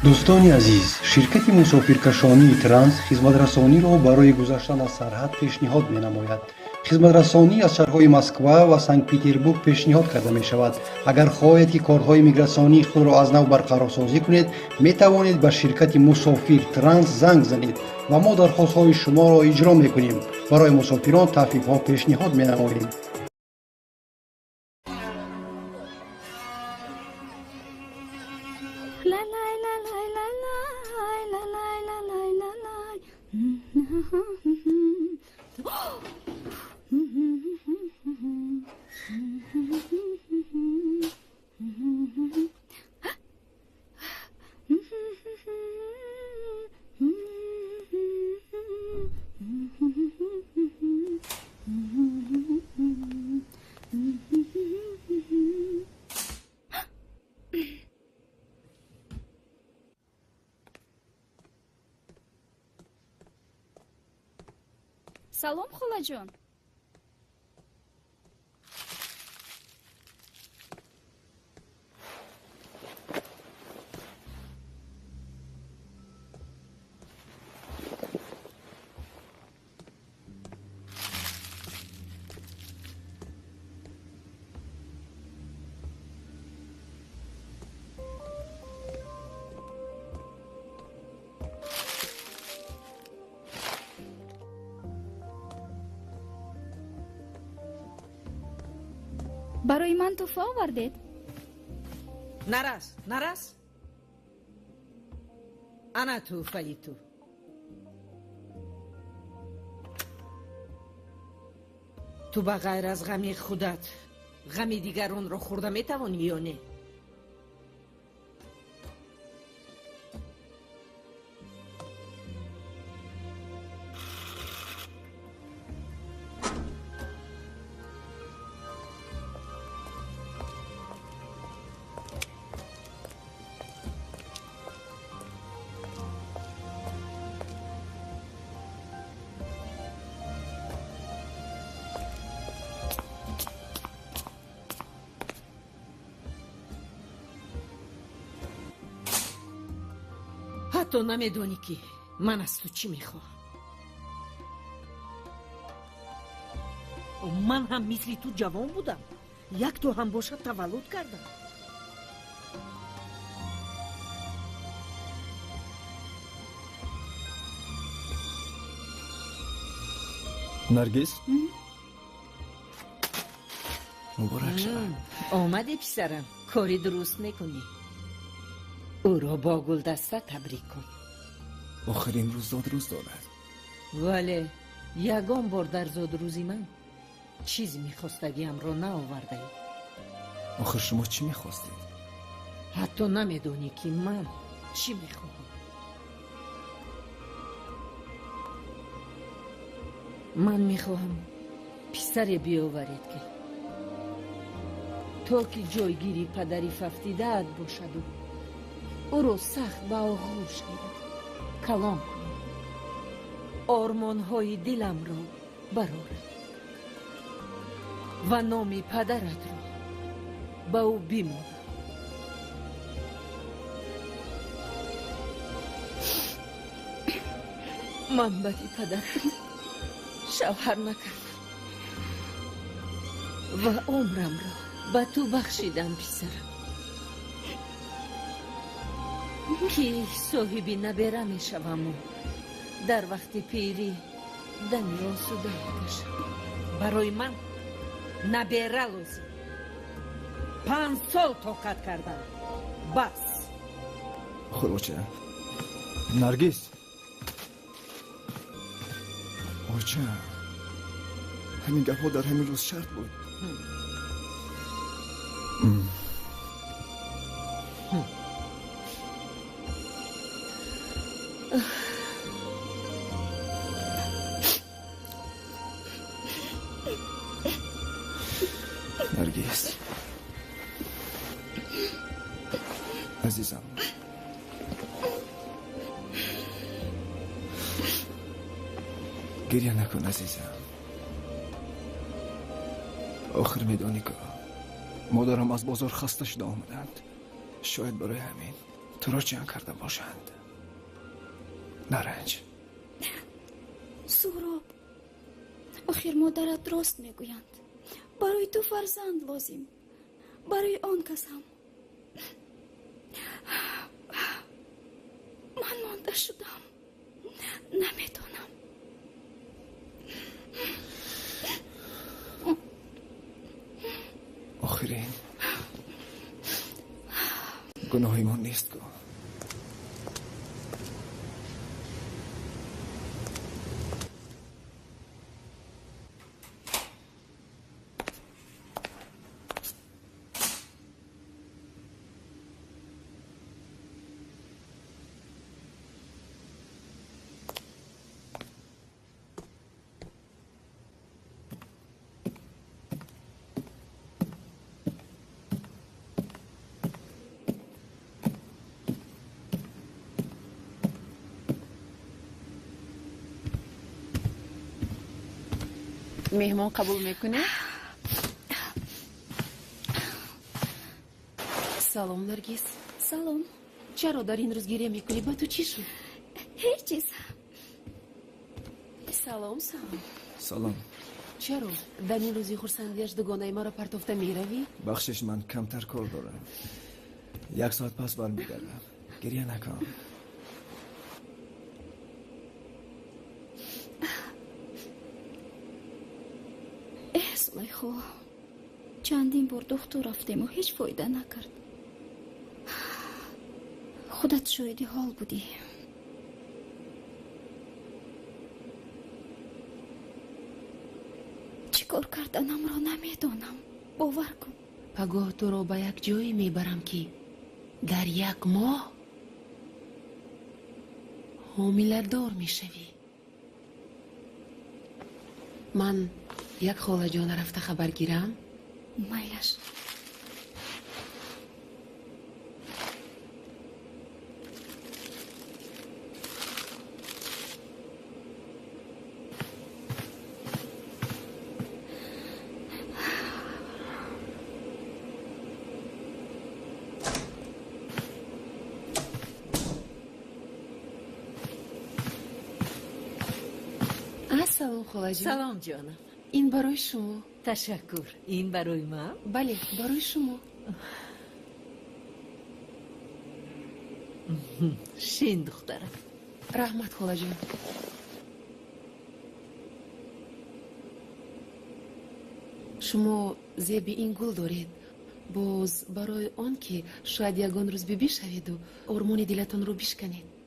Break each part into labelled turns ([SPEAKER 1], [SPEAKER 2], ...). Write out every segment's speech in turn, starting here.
[SPEAKER 1] دوستان عزیز، شرکت مسافرکشانی ترانس خدمترسانی را برای گذشتن از سرحد پیشنهاد می‌نماید. خدمترسانی از شهرهای مسکو و سنت پترزبورگ پیشنهاد کرده می شود. اگر خواهید که کارهای میگراسیونی خود را از نو برقرار سازی کنید، می توانید به شرکت مسافر ترانس زنگ زنید و ما درخواست‌های شما را اجرا می‌کنیم. برای مسافران تخفیف‌ها پیشنهاد می‌نماییم.
[SPEAKER 2] سلام خاله جان. برای من تحفه آوردید؟
[SPEAKER 3] نرس انا تحفه تو. تو به غیر از غمی خودت غمی دیگران رو خورده میتوانی یا نه؟ حتی نمیدونی که من از تو چی میخواهم. من هم مثل تو جوان بودم، یک تو هم باشد تولد کردم.
[SPEAKER 4] نرگس مبارک شد.
[SPEAKER 3] آمده پسرم، کاری درست میکنی. او را با گل دسته تبریک کن.
[SPEAKER 4] آخرین روز زاد روز دارد.
[SPEAKER 3] ولی یگان بار در زاد روزی من چیزی میخواستگیم را نآورده ای.
[SPEAKER 4] آخر شما چی میخواستید؟
[SPEAKER 3] حتی نمیدونی که من چی میخواهم. من میخواهم پسری بیاورید که تا که جایگیری پدری ففتیده باشد و او را سخت به آغوش گیرد، کلام کنم، آرمانهای دلم را برارد و نام پدرت را به او بماند. من بدی پدر شوهر نکردم و عمرم را به تو بخشیدم پسرم که صاحبی نبیره می شوم و در وقت پیری دمی آسوده کشم. برای من نبیره لازم. 5 سال طاقت کردم بس.
[SPEAKER 4] خروچه نرگس آچه همین گپ ها در همین روز شرط بود. نرگس عزیزم، گریه نکن عزیزم. آخر میدانی که مادرم از بازار خسته شده آمدند. شاید برای همین تو را جمع کرده باشند. نرنج.
[SPEAKER 2] سهراب، آخر مادرت راست میگویند. برای تو فرزند لازم، برای آن کس هم. من مانده شدم، نمیتونم.
[SPEAKER 4] آخرین گناهی من نیست گو.
[SPEAKER 3] مهمان قبول میکنه؟ سلام نرگس.
[SPEAKER 2] سلام.
[SPEAKER 3] چرا در این روز گریه میکنی؟ با تو چی شد؟
[SPEAKER 2] هیچ چیز.
[SPEAKER 3] سلام.
[SPEAKER 4] سلام.
[SPEAKER 3] چرا در این روزی خورسندیش دوگانه ما را پرتافته میروی؟
[SPEAKER 4] بخشش من کمتر کار دارم. 1 ساعت پس برمیگردم. گریه نکن.
[SPEAKER 2] زلیخا، چندین بار دکتر رفتیم و هیچ فایده نکرد. خودت شاهد حال بودی. چیکار کردنم را نمیدانم. باور کن.
[SPEAKER 3] پگاه تو را به یک جایی میبرم که در 1 ماه حامله دار میشوی. من یک خاله جان رفته خبر گیرم.
[SPEAKER 2] میلش.
[SPEAKER 3] سلام خاله جان.
[SPEAKER 5] سلام جانم.
[SPEAKER 3] این برای شما.
[SPEAKER 5] تشکر. این برای من؟
[SPEAKER 3] بله برای شما.
[SPEAKER 5] شین دخترم.
[SPEAKER 3] رحمت خاله جان. شما زیبی این گل دارید. باز برای آن که شاید یگان روز بیبی شوید و آرمان دلتان رو بشکنید.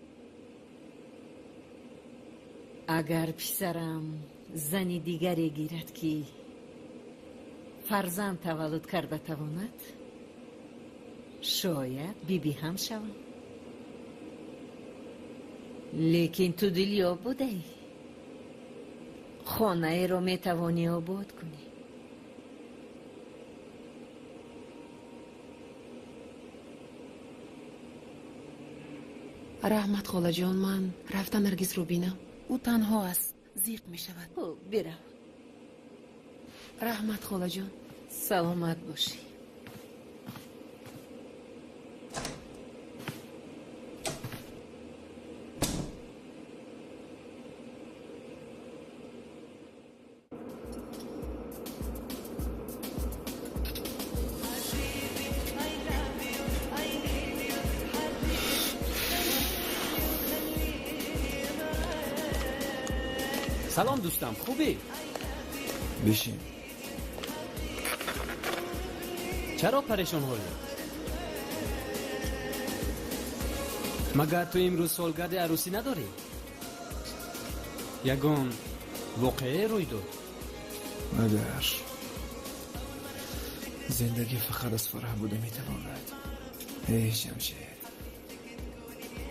[SPEAKER 5] اگر پسرم زنی دیگری گیرد که فرزند تولد کرده تواند، شاید بیبی هم شوم. لیکن تو دلی آباده ای. خانه ای را می توانی آباد کنی.
[SPEAKER 3] رحمت خاله جان، من رفتن نرگس رو بینم. او تنها است، زیق می شود.
[SPEAKER 5] برم.
[SPEAKER 3] رحمت خاله جان.
[SPEAKER 5] سلامت باشی.
[SPEAKER 6] سلام دوستم، خوبی؟
[SPEAKER 4] بشین.
[SPEAKER 6] چرا پریشان هایی؟ مگر تو امروز سالگرد عروسی نداری؟ یگان واقعه روی داد.
[SPEAKER 4] مگر زندگی فقط از فرح بوده میتواند؟ ای شمشیر،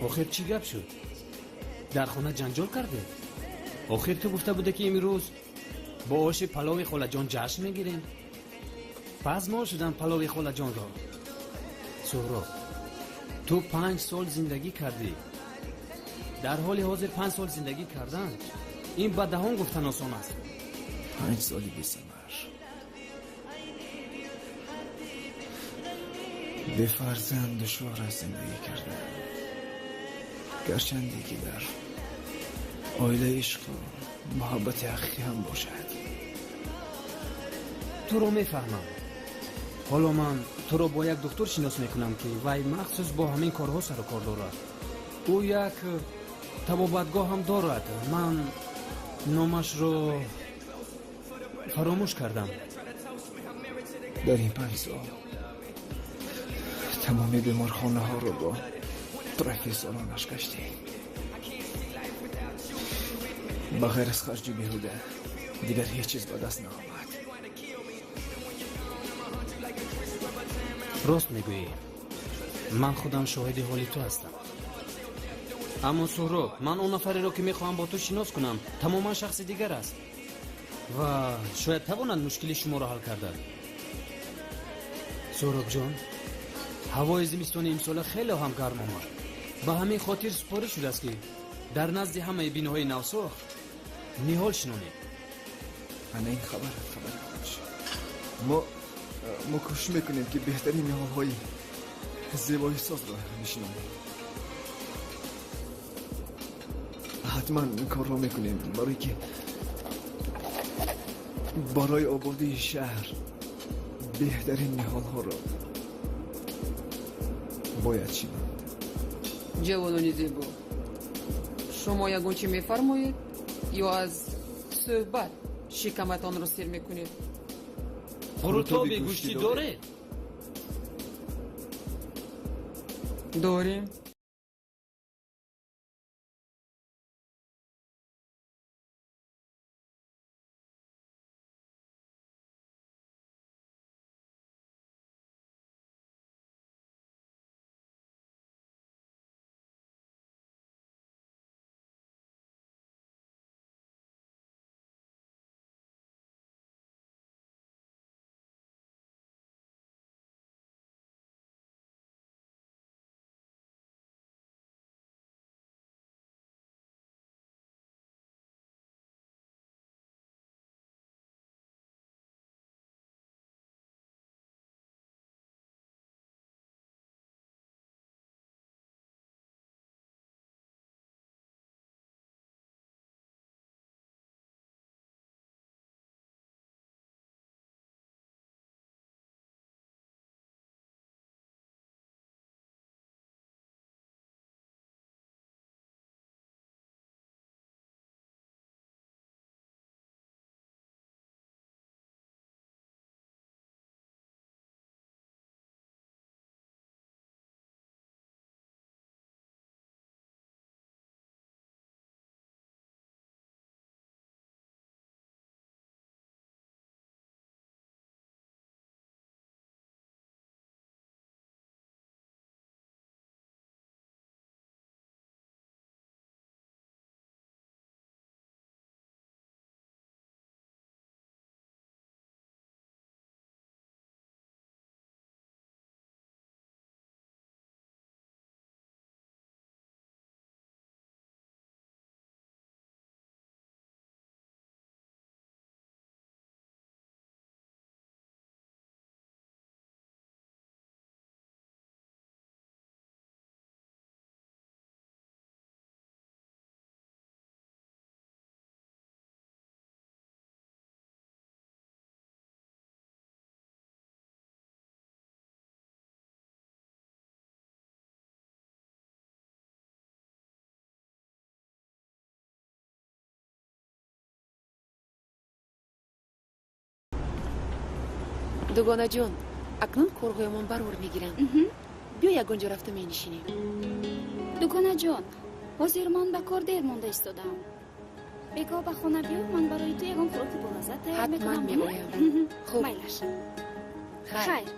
[SPEAKER 6] آخر چی گپ شد؟ در خانه جنجال کرده؟ آخر تو گفته بوده که امروز با آش پلاوی خاله جان جشن میگیریم. پس ما شدن پلاوی خاله جان را. سهراب، تو 5 سال زندگی کردی. در حال حاضر 5 سال زندگی کردن این به دهان گفتن آسان است.
[SPEAKER 4] 5 سالی بی ثمر. به فرزند دشوار است زندگی کردن، گرچندی که در عائله عشق و محبت حقیقی هم باشد.
[SPEAKER 6] تو رو میفهمم. حالا من تو رو با یک دکتر شناس میکنم که وی مخصوص با همین کارها سر و کار دارد. او یک طبابتگاه هم دارد. من نامش رو فراموش کردم.
[SPEAKER 4] در این 5 سال تمامی بیمارخانه ها رو با پروفسورانش گشتی. بغیر از خرج بیهوده دیگر هیچ چیز به دست نآمد.
[SPEAKER 6] راست میگویی. من خودم شاهد حالی تو هستم. اما سهراب، من اون نفری رو که میخواهم با تو شناس کنم تماما شخص دیگر است و شاید توانند مشکل شما را حل کردن. سهراب جان، هوای زمستان امسال خیلی هم گرم آمد. به همین خاطر سپارش شده است که در نزد همه بیناهای نوساخت نهال شنونید.
[SPEAKER 4] من این خبر خوش. ما کوشش میکنیم که بهترین نهال های زیبایی ساز را نشنونیم. حتما این کار را میکنیم برای که برای آبادی شهر بهترین نهال ها را باید شنید.
[SPEAKER 7] جوانان زیبا، شما یگون چی میفرمایید یا از صحبت شکمتان را سیر میکنید؟
[SPEAKER 6] قروتابی گوشتی داره؟
[SPEAKER 7] داریم.
[SPEAKER 3] دوگانه جان، اکنون کارهایمان برور میگیرند. بیا یگانجا رفته می نشینیم.
[SPEAKER 2] دوگانه جان، حاضر من به کار دیر مانده ایستادم. بگاه به خانه بیا، من برای تو یگان خوراک بلازت تیار میکنم.
[SPEAKER 3] حتما میگویم. خوب.
[SPEAKER 2] میلش. خیر.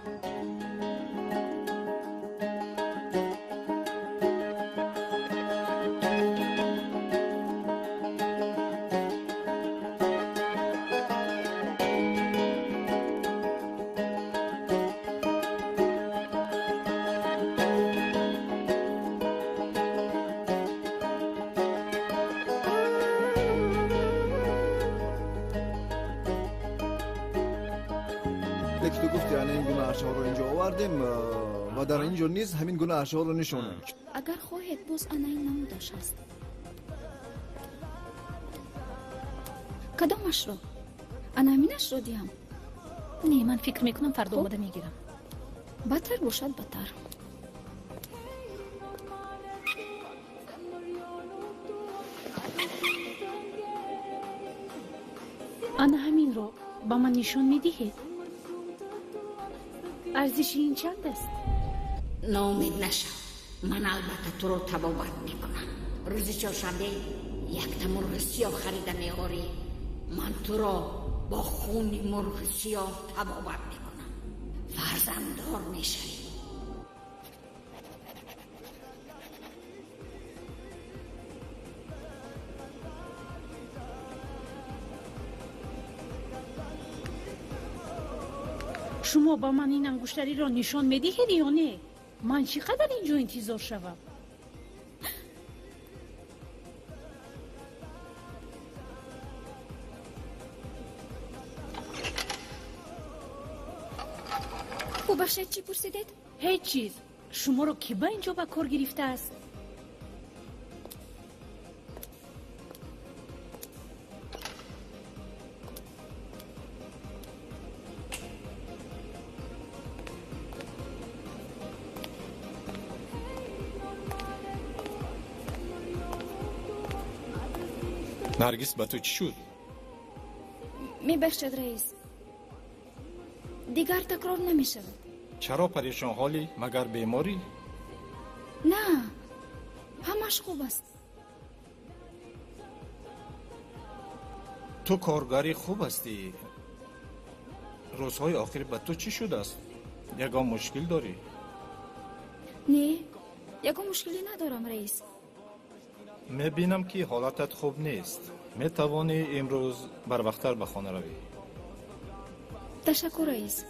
[SPEAKER 4] تو گفتی الان این گونه ارچه ها رو اینجا آوردیم و در اینجا نیز همین گونه اشعار را نشانم.
[SPEAKER 2] اگر خواهید باز اناین نمودش است. کدامش رو؟ انامینش رو دیم.
[SPEAKER 8] نه من فکر میکنم فردا آماده میگیرم.
[SPEAKER 2] بدتر باشد بدتر.
[SPEAKER 8] آن همین رو با من نشان میدهید. ارزش این چند است؟
[SPEAKER 9] ناامید نشو. من البته تو رو تبابت میکنم. روز چهارشنبه یک تا مرغ سیاه خریده میاری. من تو را با خون مرغ سیاه تبابت میکنم. فرزنددار میشوی.
[SPEAKER 8] شما با من این انگشتری را نشان میدهید یا نه؟ من چقدر اینجا انتظار شوم؟
[SPEAKER 2] ببخشید چی پرسیدید؟
[SPEAKER 8] هیچ چیز. شما را کی با اینجا به کار گرفته است؟
[SPEAKER 10] نرگس با تو چی شد؟
[SPEAKER 2] میبخشید رئیس. دیگر تکرار نمی شود.
[SPEAKER 10] چرا پریشان حالی؟ مگر بیماری؟
[SPEAKER 2] نه، همش خوب است.
[SPEAKER 10] تو کارگری خوب هستی. روزهای آخر با تو چی شده است؟ یگان مشکل داری؟
[SPEAKER 2] نه، یگان مشکلی ندارم رئیس.
[SPEAKER 10] میبینم که حالتت خوب نیست. میتوانی امروز بر وقتتر به خانه روی.
[SPEAKER 2] تشکر رئیس.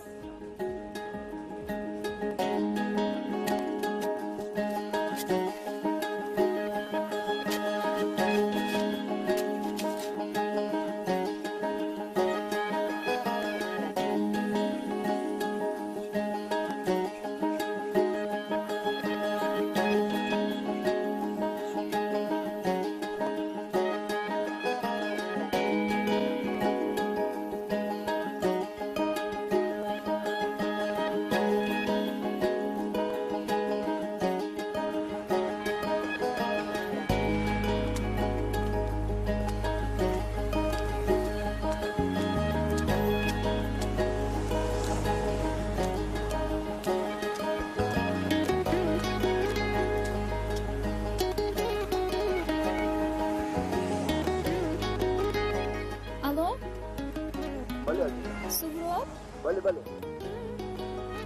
[SPEAKER 11] بله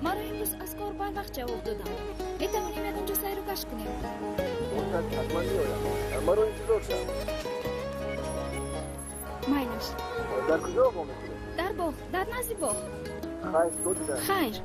[SPEAKER 2] ما رو امروز از کار بر وقت جواب دادم. میتوانیم یک اونجا سیر و کش کنیم.
[SPEAKER 11] حتما میایم. ما رو انتظار شد.
[SPEAKER 2] مایلش.
[SPEAKER 11] در کجا آقا میکنیم؟
[SPEAKER 2] در باغ، در نزد باغ.
[SPEAKER 11] خیر تو دیدن.
[SPEAKER 2] خیر.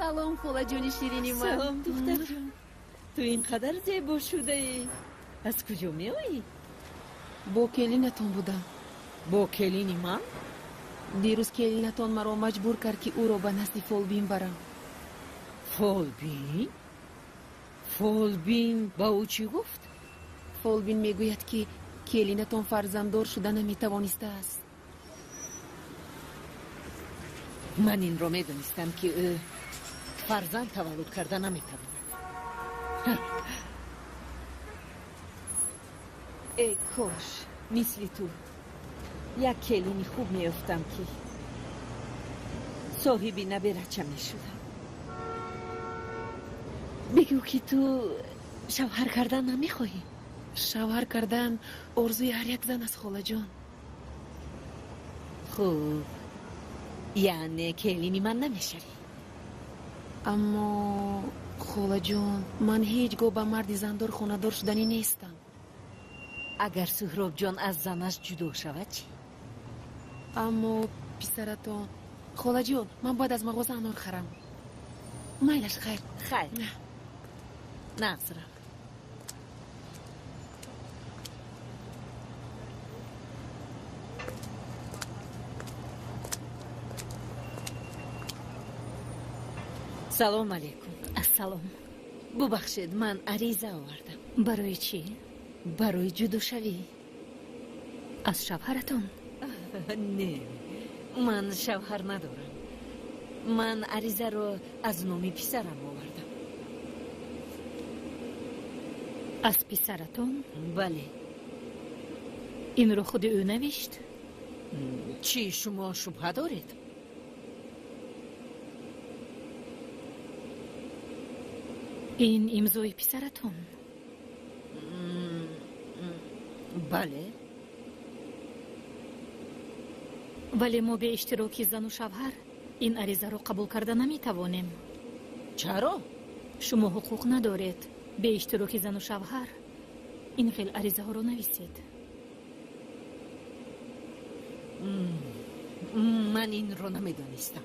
[SPEAKER 3] سلام خولا جونی شیرینی من.
[SPEAKER 5] سلام دختر جون. تو اینقدر زیبا شده ای. از کجا می آیی؟
[SPEAKER 3] با کلینتون بودم.
[SPEAKER 5] با کلینی من؟
[SPEAKER 3] دیروز کلینتون مرا مجبور کرد که او را به نزد فولبین برم.
[SPEAKER 5] فولبین؟ فولبین با او چی گفت؟
[SPEAKER 3] فولبین میگوید که کلینتون فرزنددار شده نمیتوانسته است.
[SPEAKER 5] من این را میدونستم که او فرزند تولد کرده نمیتواند. ای کاش مثل تو یک کلینی خوب میافتم که صاحبی نبرچه میشدم. بگو که تو شوهر کردن نمیخواهی؟
[SPEAKER 3] شوهر کردن آرزوی هر یک زن است خاله جان.
[SPEAKER 5] خوب، یعنی کلینی من نمیشوی؟
[SPEAKER 3] اما خاله جان من هیچگاه به مرد زندار خاندار شدنی نیستم.
[SPEAKER 5] اگر سهراب جان از زنش جدا شود چی؟
[SPEAKER 3] اما پسرتان خاله جان من باید از مغازه انار خرم. میلش خیر.
[SPEAKER 5] خیر نغزرم. سلام علیکم.
[SPEAKER 2] السلام.
[SPEAKER 5] ببخشید من عریضه آوردم.
[SPEAKER 2] برای چی؟
[SPEAKER 5] برای جدا شوی.
[SPEAKER 2] از شوهرتان؟
[SPEAKER 5] نه، من شوهر ندارم. من عریضه رو از نام پسرم آوردم.
[SPEAKER 2] از پسرتان؟
[SPEAKER 5] بله.
[SPEAKER 2] این رو خود او نوشت؟
[SPEAKER 5] چی شما شبهه دارید؟
[SPEAKER 2] این امضای پسرتان؟
[SPEAKER 5] بله.
[SPEAKER 2] ولی ما به اشتراک زن و شوهر این عریضه رو قبول کرده نمیتوانیم.
[SPEAKER 5] چرا؟
[SPEAKER 2] شما حقوق ندارید به اشتراک زن و شوهر این خیل عریضه ها رو نویسید.
[SPEAKER 5] من این رو نمیدانستم.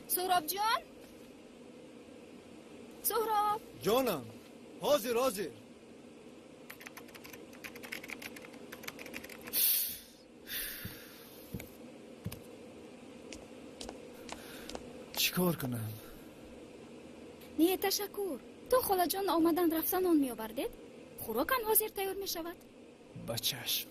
[SPEAKER 2] سهراب جان؟ سهراب
[SPEAKER 4] جانم. حاضر. چیکار کنم؟
[SPEAKER 2] نه تشکر. تو خاله جان آمدن رفتن آن می آوردید؟ خوراکم حاضر تیار می شود.
[SPEAKER 4] بچهش.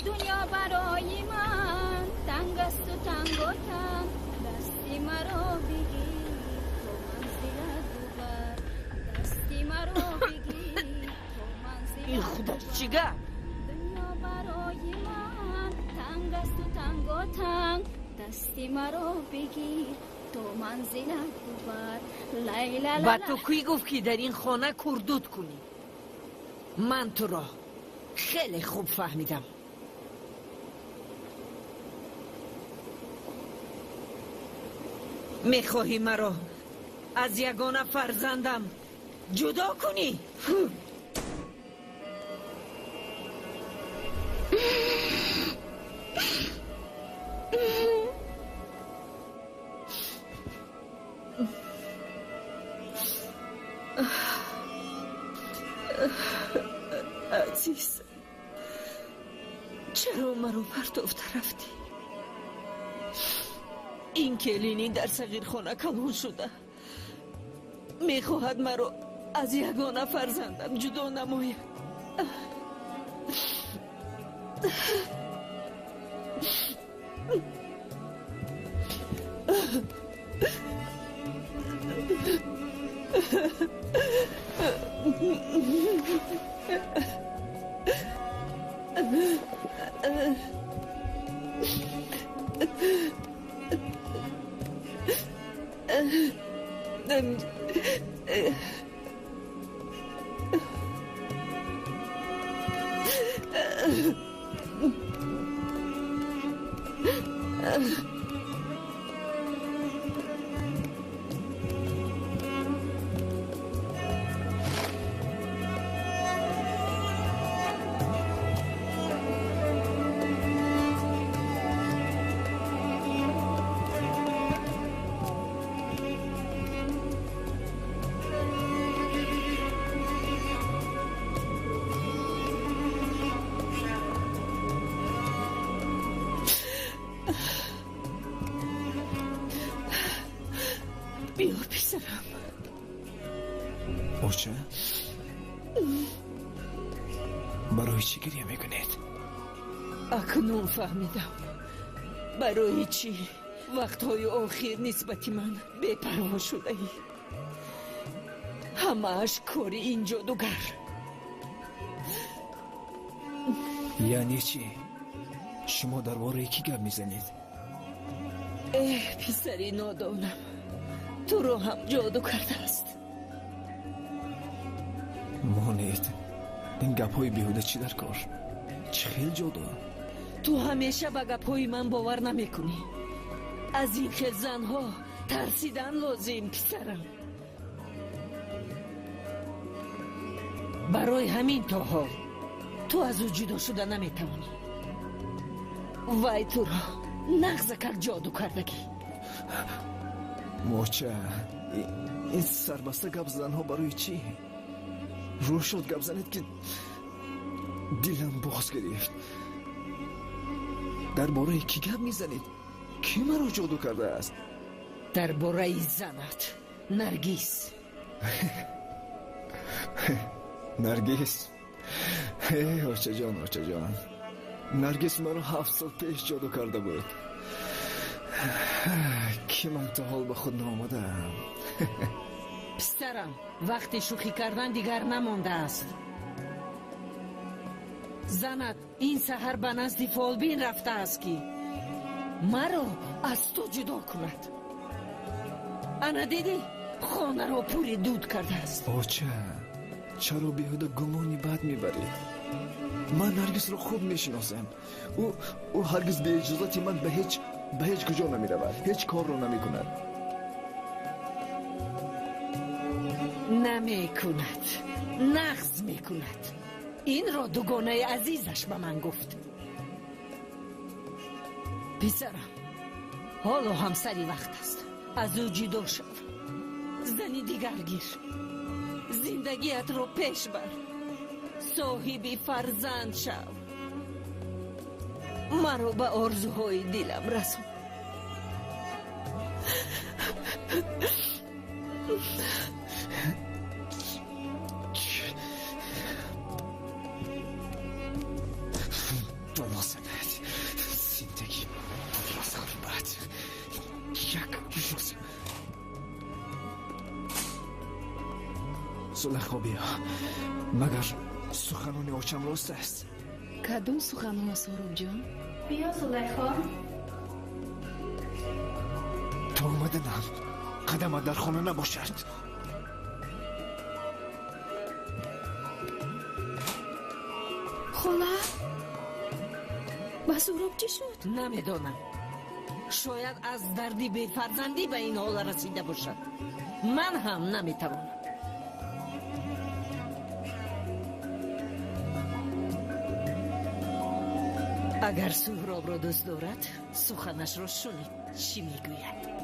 [SPEAKER 2] دنیا برای من تنگ
[SPEAKER 5] چی گپ؟
[SPEAKER 2] دنیا برای من تنگ است و تنگاتنگ، دستی مرا بگیر تو منزلت ببر. لیلا
[SPEAKER 5] با تو کی گفت که در این خانه کردود کنی؟ من تو را خیلی خوب فهمیدم. میخواهی مرا از یگانه فرزندم جدا کنی؟ عزیز، چرا مرا پرتافته رفتی؟ این کلینی در صغیرخانه کلان شده، میخواهد مرا از یگانه فرزندم جدا نماید. بیا پسرم.
[SPEAKER 4] اوچه؟ برای چی گریه میکنید؟
[SPEAKER 5] اکنون فهمیدم برای چی وقتهای آخر نسبت من بپروا شده ای. همه‌اش کار این جادوگر.
[SPEAKER 4] یعنی چی؟ شما درباره کی گپ میزنید؟
[SPEAKER 5] پسری نادانم، تو رو هم جادو کرده است.
[SPEAKER 4] مانید، این گپ های بیهوده چی در کار؟ چه خیل جادو؟
[SPEAKER 5] تو همیشه به گپ های من باور نمی کنی. از این خیل زنها ترسیدن لازم پسرم. برای همین تا حال تو از او جدا شده نمی توانی. وای تو را نغزه کرد جادو کردگی.
[SPEAKER 4] موچه، این سربسته گپ زنها برای چی؟ رو شد گپ زنید که دلم باز گرفت. درباره کی گپ میزنید؟ کی مرا جادو کرده است؟
[SPEAKER 5] درباره زنت نرگس.
[SPEAKER 4] نرگس؟ آچه جان، آچه جان، نرگس مرا 7 سال پیش جادو کرده بود که من تا حال به خود نامدم.
[SPEAKER 5] پسرم، وقت شوخی کردن دیگر نمانده است. زنت این سحر به نزد فالبین رفته است که مرا از تو جدا کند. انا دیدی خانه را پوری دود کرده است.
[SPEAKER 4] اوچه، چرا بیهوده گمانی بد میبرید؟ من نرگس را خوب میشناسم. او هرگز به اجازت من به هیچ کجا نمی رود. هیچ کار را نمی کند.
[SPEAKER 5] نمی کند، نغز می کند. این را دوگانه عزیزش به من گفت. پسرم، حالا هم سری وقت است از او جدا شو. زنی دیگر گیر، زندگیت رو پیش بر، صاحبی فرزند شو. مرا به آرزوهای دلم رسون.
[SPEAKER 4] درازمت زندگی راز غربت یک روز سلخا بیا. مگر سخنان اوچم راست است.
[SPEAKER 3] کدوم سخنها سهراب جان؟
[SPEAKER 8] بیا زلیخا.
[SPEAKER 4] تو آمدنم قدمت در خانه نباشد.
[SPEAKER 2] خاله با سهراب چی شد؟
[SPEAKER 5] نمیدونم. شاید از دردی به فرزندی به این حال رسیده باشد. من هم نمیتوانم. اگر سهراب را دوست دارد سخنش را شنید چی میگوید.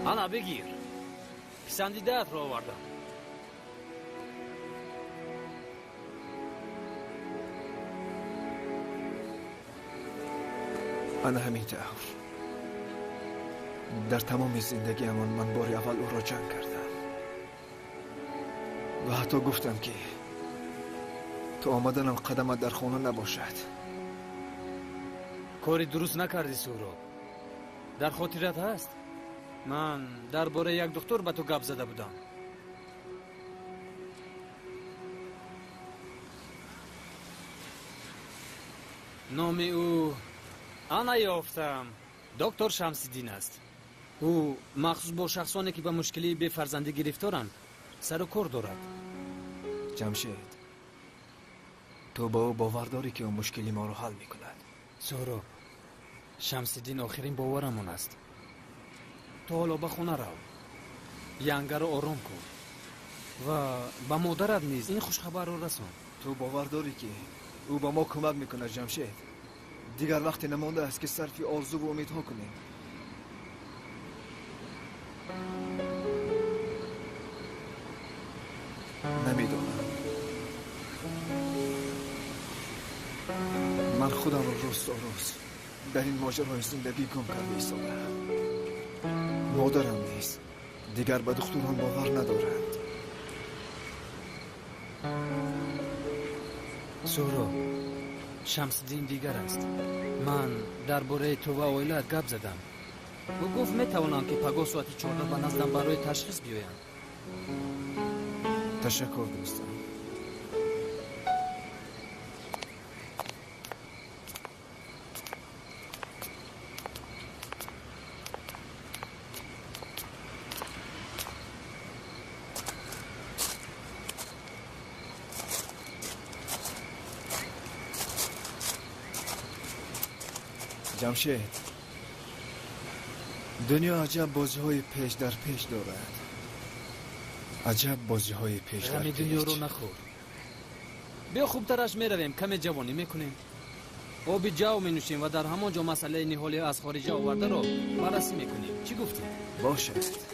[SPEAKER 6] انا بگیر. پسندیده‌ات را آوردم.
[SPEAKER 4] انا همین طور در تمام زندگی‌ام من بار اول او را جنگ کردم و حتی گفتم که تو آمدنم قدمت در خانه نباشد.
[SPEAKER 6] کاری درست نکردی سهراب. در خاطرت هست من درباره یک دختر به تو گپ زده بودم. نام او انا یافتم دکتر شمس‌الدین است. او مخصوص با شخصانی که به مشکلی به فرزندی گرفتارند سر و کار دارد.
[SPEAKER 4] جمشید تو با او باور داری که اون مشکلی ما رو حل میکند؟
[SPEAKER 6] سهراب شمس‌الدین آخرین باورمون است. تو حالا به خونه رو ینگر رو آرام کن و به مادرت نیز این خوشخبر رو رسون.
[SPEAKER 4] تو باور داری که او با ما کمک میکنه جمشید؟ دیگر وقتی نمانده است که صرفی آرزو و امیدها کنیم. نمیدونم. من خودم رو روز تا روز در این ماجرای زندگی گم کرده ایستادم. مادرم نیست دیگر به دختران باور ندارند.
[SPEAKER 6] سهراب شمس‌الدین دیگر است. من درباره تو و اویلت گپ زدم و گفت میتوانم که پگاه ساعت 14 به نزدم برای تشخیص بیایم.
[SPEAKER 4] تشکر دوستم. جمشید دنیا عجب بازی‌های پیش در پیش دارد. عجب بازی‌های پیش در پیش.
[SPEAKER 6] دنیا رو نخور. بیا خوبترش میرویم کمی جوانی میکنیم. آب جو می نوشیم و در همان جا مسئله نهالی از خارج آورده رو بررسی میکنیم. چی گفتی؟
[SPEAKER 4] باشد.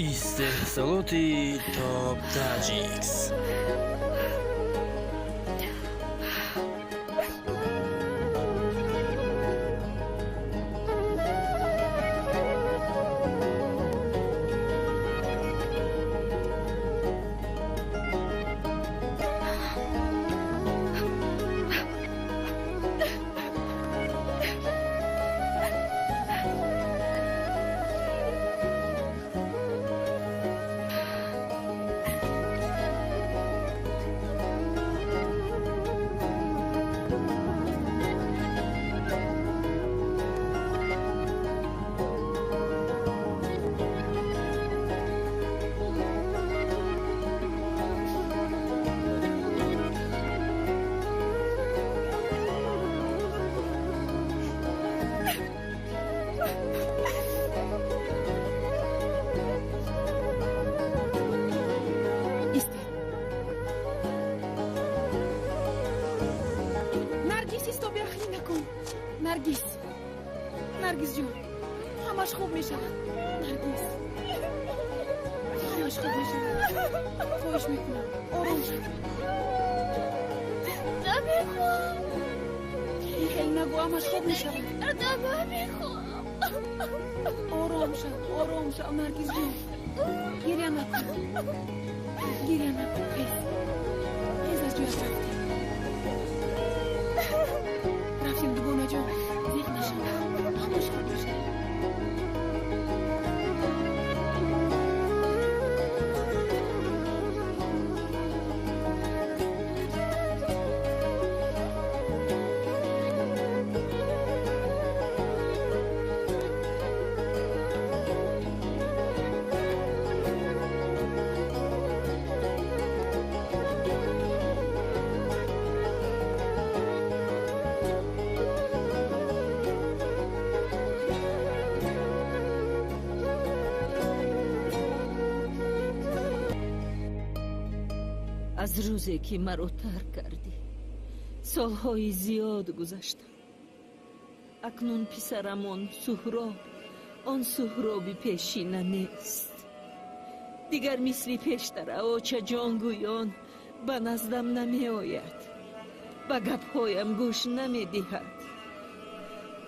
[SPEAKER 12] استحصالاتی تاپ تاجیکس.
[SPEAKER 3] نرگس جون همش خوب میشه. نرگس همش خوب میشه. خواهش میکنم آروم شو.
[SPEAKER 2] نمیخوام.
[SPEAKER 3] خیلی نگو همش خوب میشه.
[SPEAKER 2] نمیخوام.
[SPEAKER 3] آروم شو نرگس جون. گریه نکن. خیز از جویت رفتیم دوگونه جون. زیق نشم همش خوب میشه.
[SPEAKER 5] از روزی که مرا ترک کردی سالهای زیاد گذشته. اکنون پسرمان سهراب آن سهرابی پیشینه نیست. دیگر مثل پیشتر آچه جانگویان به نزدم نمی آید. به گپهایم گوش نمی دهد.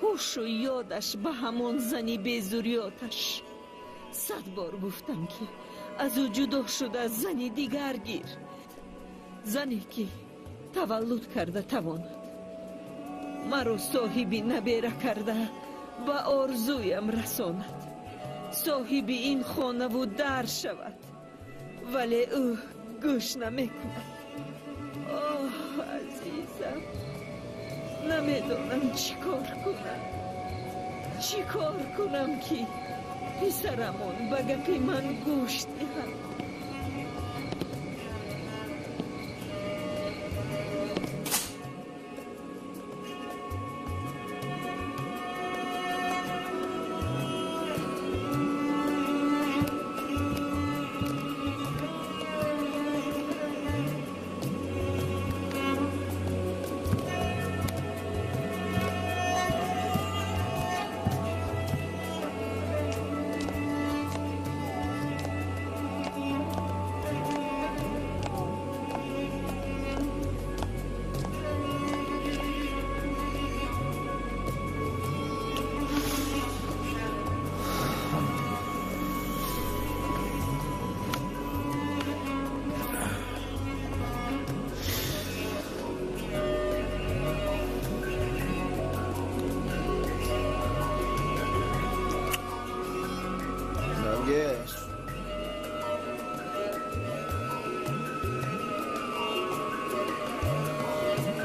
[SPEAKER 5] هوش و یادش به همان زنی بیزوریاتش. 100 بار گفتم که از او جدا شده از زنی دیگر گیر. زنی که تولد کرده تواند مرا صاحبی نبیره کرده و آرزویم رساند. صاحب این خانه و در شود ولی او گوش نمیکند. آه عزیزم نمیدانم چی کار کنم که پسرمان به گپ من گوش دهد.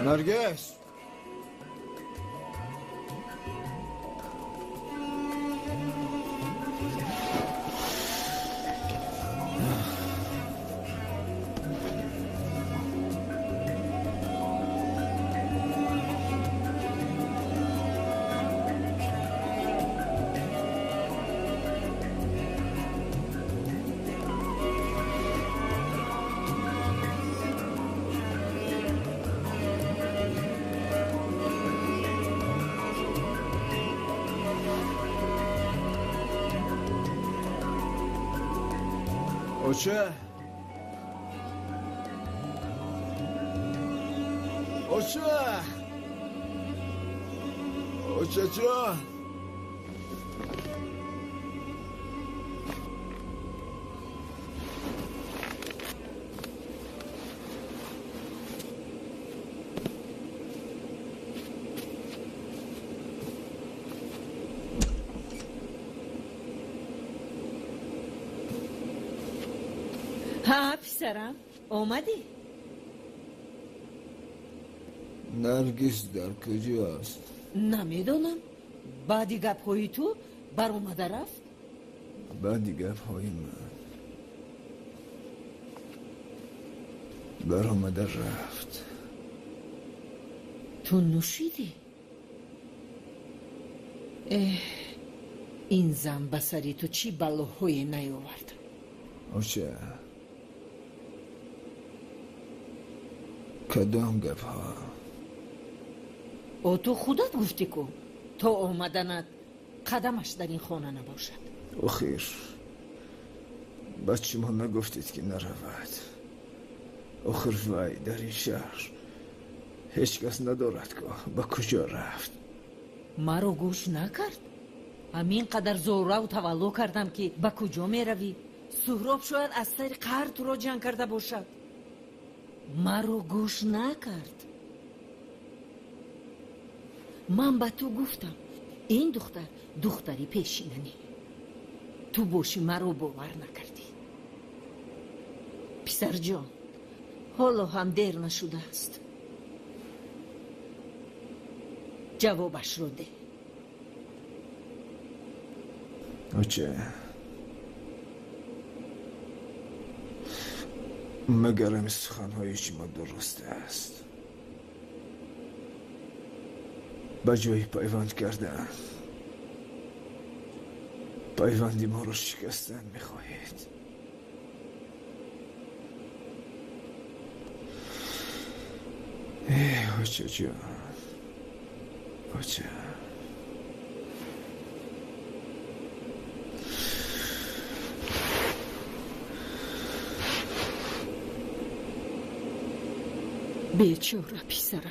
[SPEAKER 4] نرگس اوچه اوچه اوچه جان
[SPEAKER 5] ها پسرم اومدی؟
[SPEAKER 4] نرگس در کجاست؟
[SPEAKER 5] نمیدونم بعدی گپ های تو بر اومده رفت؟
[SPEAKER 4] بعدی گپ های من بر اومده رفت.
[SPEAKER 5] تو نوشیدی؟ این زن بسری تو چی بلاهای نیاورد؟
[SPEAKER 4] اوچه کدام گپ ها؟
[SPEAKER 5] او تو خودت گفتی که تا آمدنت قدمش در این خانه نباشد.
[SPEAKER 4] اخیر بچه ما نگفتید که نرود. اخیر وای در این شهر هیچ کس ندارد که به کجا رفت.
[SPEAKER 5] مرا گوش نکرد. همین قدر زوره و تولو کردم که به کجا می روی. سهراب شاید از سر قهر تو را جنگ کرده باشد. مرا گوش نکرد. من به تو گفتم این دختری پیشیننی. تو باشی مرا باور نکردی. پسر جان حالا هم دیر نشده است. جوابش رو ده.
[SPEAKER 4] اوچه مگرم سخنهای شما درست است. به جای پیوند کردن پیوندی ما رو شکستن میخواهید. اوچه جان اوچه
[SPEAKER 5] بیچاره پسرم.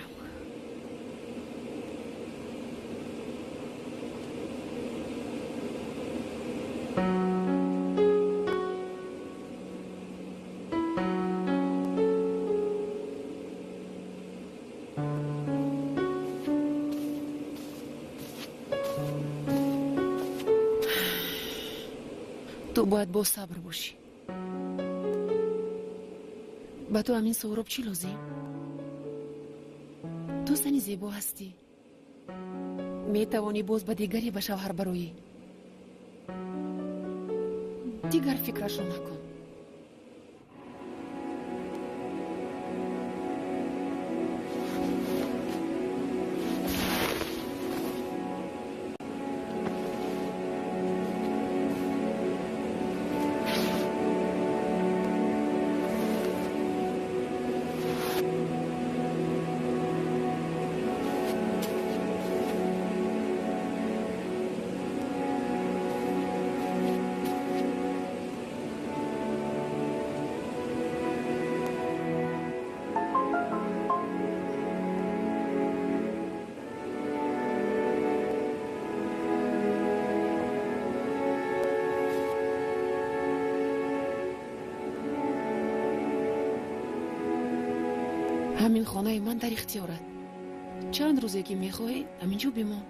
[SPEAKER 3] تو باید با صبر باشی. با تو همین سهراب چی لازم؟ تو زنی زیبا هستی. می توانی باز به دیگری به شوهر برایی. دیگر فکرشو نکن. همین خانه من در اختیارت. چند روزه که میخوای همینجا بمان.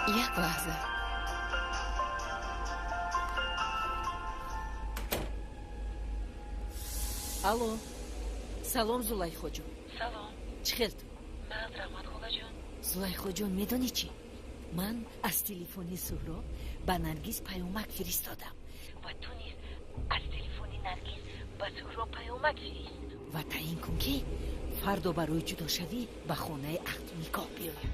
[SPEAKER 3] یک لحظه.
[SPEAKER 5] الو سلام زلیخا جان.
[SPEAKER 3] سلام.
[SPEAKER 5] چخیر تو؟
[SPEAKER 3] من رحمت خولا جان.
[SPEAKER 5] زلیخا جان میدونی چی؟ من از تلفنی سهراب به نرگس پیامک فرستادم
[SPEAKER 3] و تو نیز از تلفنی نرگس به سهراب پیامک فرست
[SPEAKER 5] و تعیین کن که فردا برای جدا شوی به خانه عقد و نکاح بیایم.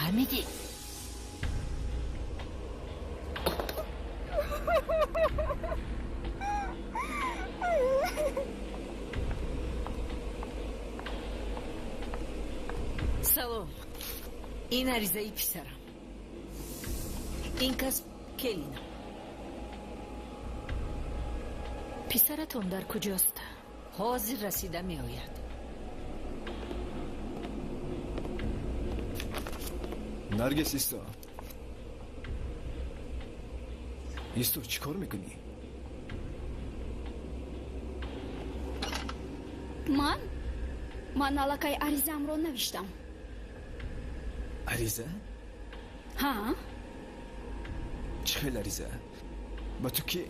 [SPEAKER 9] فهمیدی؟
[SPEAKER 5] سلام. این عریضه ای پسرم. این کس کلینا. پسرتون در کجاست؟ حاضر رسیده می آید.
[SPEAKER 4] نرگس ایستو چی کار میکنی؟
[SPEAKER 2] من аллакай аризамро навиштам.
[SPEAKER 4] عریضه؟
[SPEAKER 2] ها؟
[SPEAKER 4] چه خیلی عریضه؟ با تو که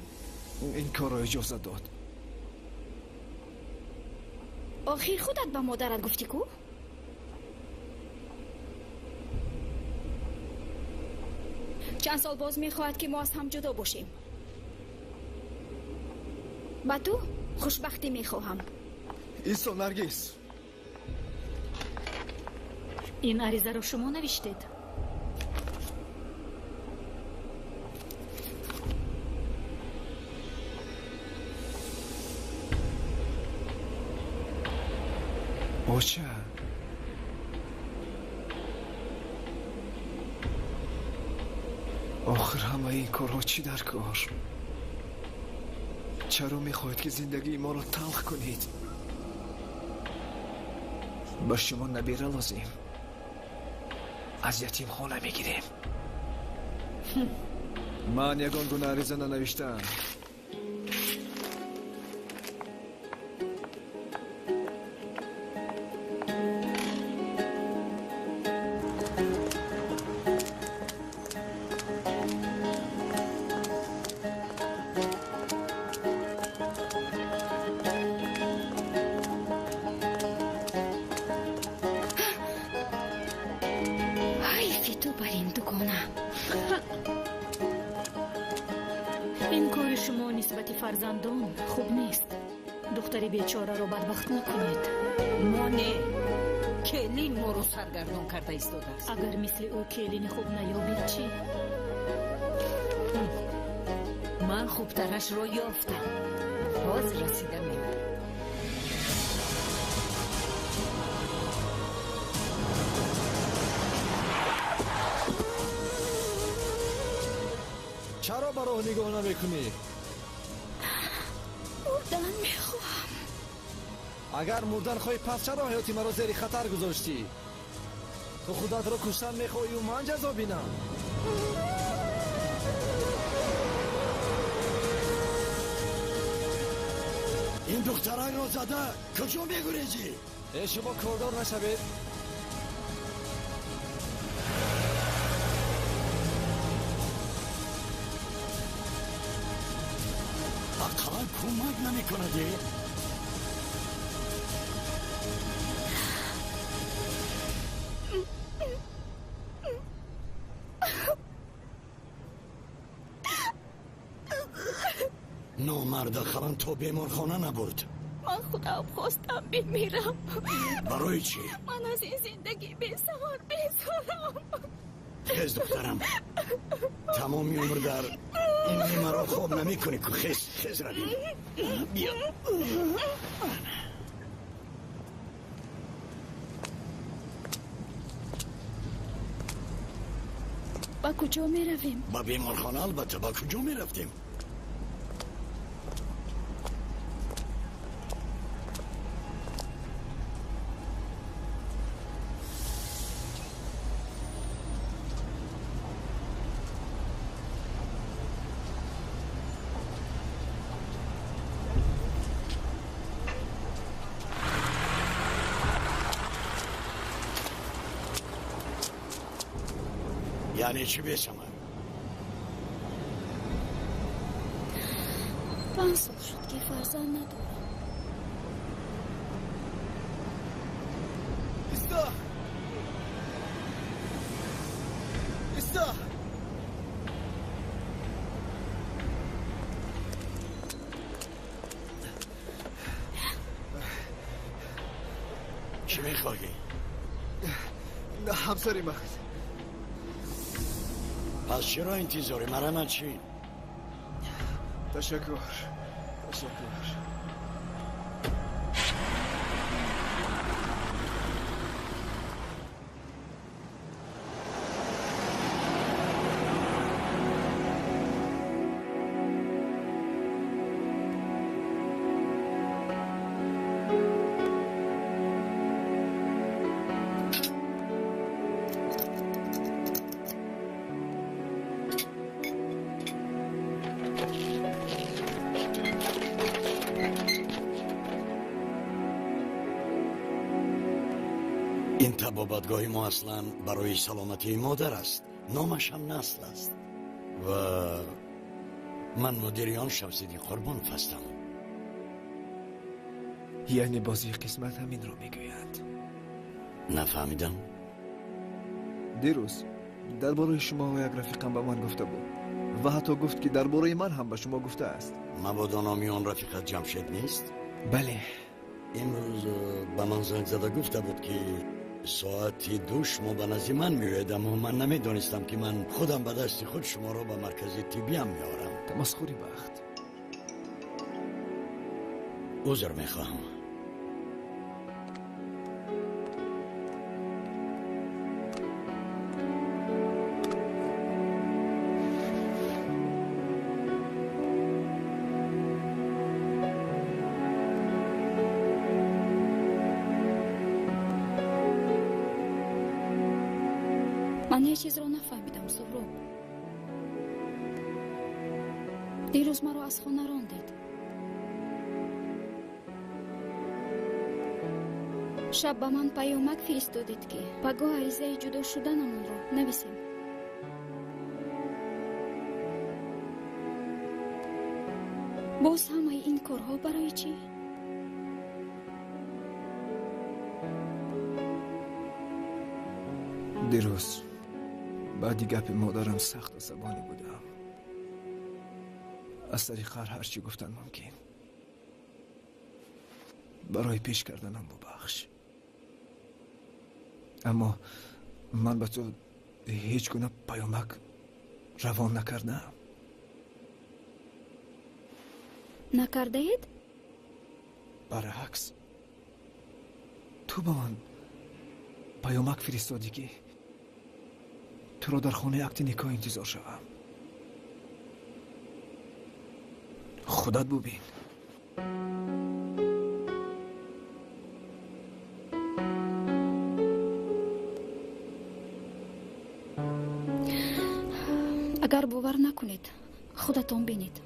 [SPEAKER 4] این کار را اجازه داد؟
[SPEAKER 2] آخر خودت به مادرت گفتی کو؟ چند سال باز میخواهد که ما از هم جدا باشیم. با تو خوشبختی میخواهم.
[SPEAKER 4] ایسا نرگس،
[SPEAKER 8] این عریضه رو شما نوشتید؟
[SPEAKER 4] باشه. آخر همه این کارها چی در کار؟ چرا میخواهید که زندگی ما را تلخ کنید؟ با شما نبیره لازم. از یتیم خانه میگیریم. من یگان گونه عریضه ننوشتم.
[SPEAKER 8] این کار شما نسبت فرزندان خوب نیست. دختر بیچاره رو بدبخت نکنید.
[SPEAKER 5] ما نه. کلین ما رو سرگردان کرده ایستاده است.
[SPEAKER 8] اگر مثل او کلین خوب نیابید چی؟
[SPEAKER 5] من خوبترش رو یافتم. باز رسیدم این.
[SPEAKER 4] چرا برای نگاه نمیکنی؟
[SPEAKER 2] مردن میخواهم.
[SPEAKER 4] اگر مردن خواهی پس چرا حیاتی مرا زیر خطر گذاشتی؟ تو خودت را کشتن میخواهی و من جزا بینم.
[SPEAKER 13] این دختران را زده کجا میگریزی؟
[SPEAKER 4] شما کاردار نشوید.
[SPEAKER 13] اقلا کمک نمی کندی؟ نامرد خرم تو بیمارخانه نبود.
[SPEAKER 2] من خودم خواستم بمیرم.
[SPEAKER 13] برای چی؟
[SPEAKER 2] من از این زندگی بیزارم.
[SPEAKER 13] خیز دخترم، تمامی عمر در این نیمه را خواب نمی کنی که خیز رویم. بیا.
[SPEAKER 2] با کجا می رویم؟
[SPEAKER 13] با بیمارخانه البته. با کجا می رفتیم؟ یعنی چی بیشم؟
[SPEAKER 2] 5 سال شد که فرزند ندارم.
[SPEAKER 4] ایستا
[SPEAKER 13] چی میخواهی؟
[SPEAKER 4] همسری من
[SPEAKER 13] پس چرا انتظاری مرمت چی؟
[SPEAKER 4] تشکر.
[SPEAKER 13] این طبابتگاهی ما اصلا برای سلامتی مادر است. نامش هم نسل است و من مدیر آن شمسیدی قربان هستم.
[SPEAKER 4] یعنی بازی قسمت همین رو میگویند؟
[SPEAKER 13] نفهمیدم.
[SPEAKER 4] دیروز درباره شما و یک رفیقم به من گفته بود و حتی گفت که درباره من هم به شما گفته است.
[SPEAKER 13] مبادا نامی آن رفیقت جمشید نیست؟
[SPEAKER 4] بله.
[SPEAKER 13] امروز به من زنگ زده گفته بود که ساعتی 2 شما به نزد من میوید، اما من نمیدانستم که من خودم به دست خود شما را به مرکز طبی هم میارم.
[SPEAKER 4] تمسخری بخت.
[SPEAKER 13] عذر میخواهم.
[SPEAKER 2] من یه چیز رو نفهمیدم سهراب. دیروز مرا از خانه راندید. شب به من پیامک فرستادید که پگاه عریضه جدا شدنمان را نویسیم. باز همه این کارها برای چی؟
[SPEAKER 4] دیروز بعدی گپ مادرم سخت عصبانی بودم. از طریق هر چی گفتن ممکن. برای پیش کردنم ببخش. اما من به تو هیچ گونه پیامک روان نکردم.
[SPEAKER 2] نکرده اید؟
[SPEAKER 4] برعکس تو به من پیامک فرستادی که تو را در خانه عقد نکاح انتظار شوم. خودت ببین.
[SPEAKER 2] اگر باور نکنید خودتان بینید.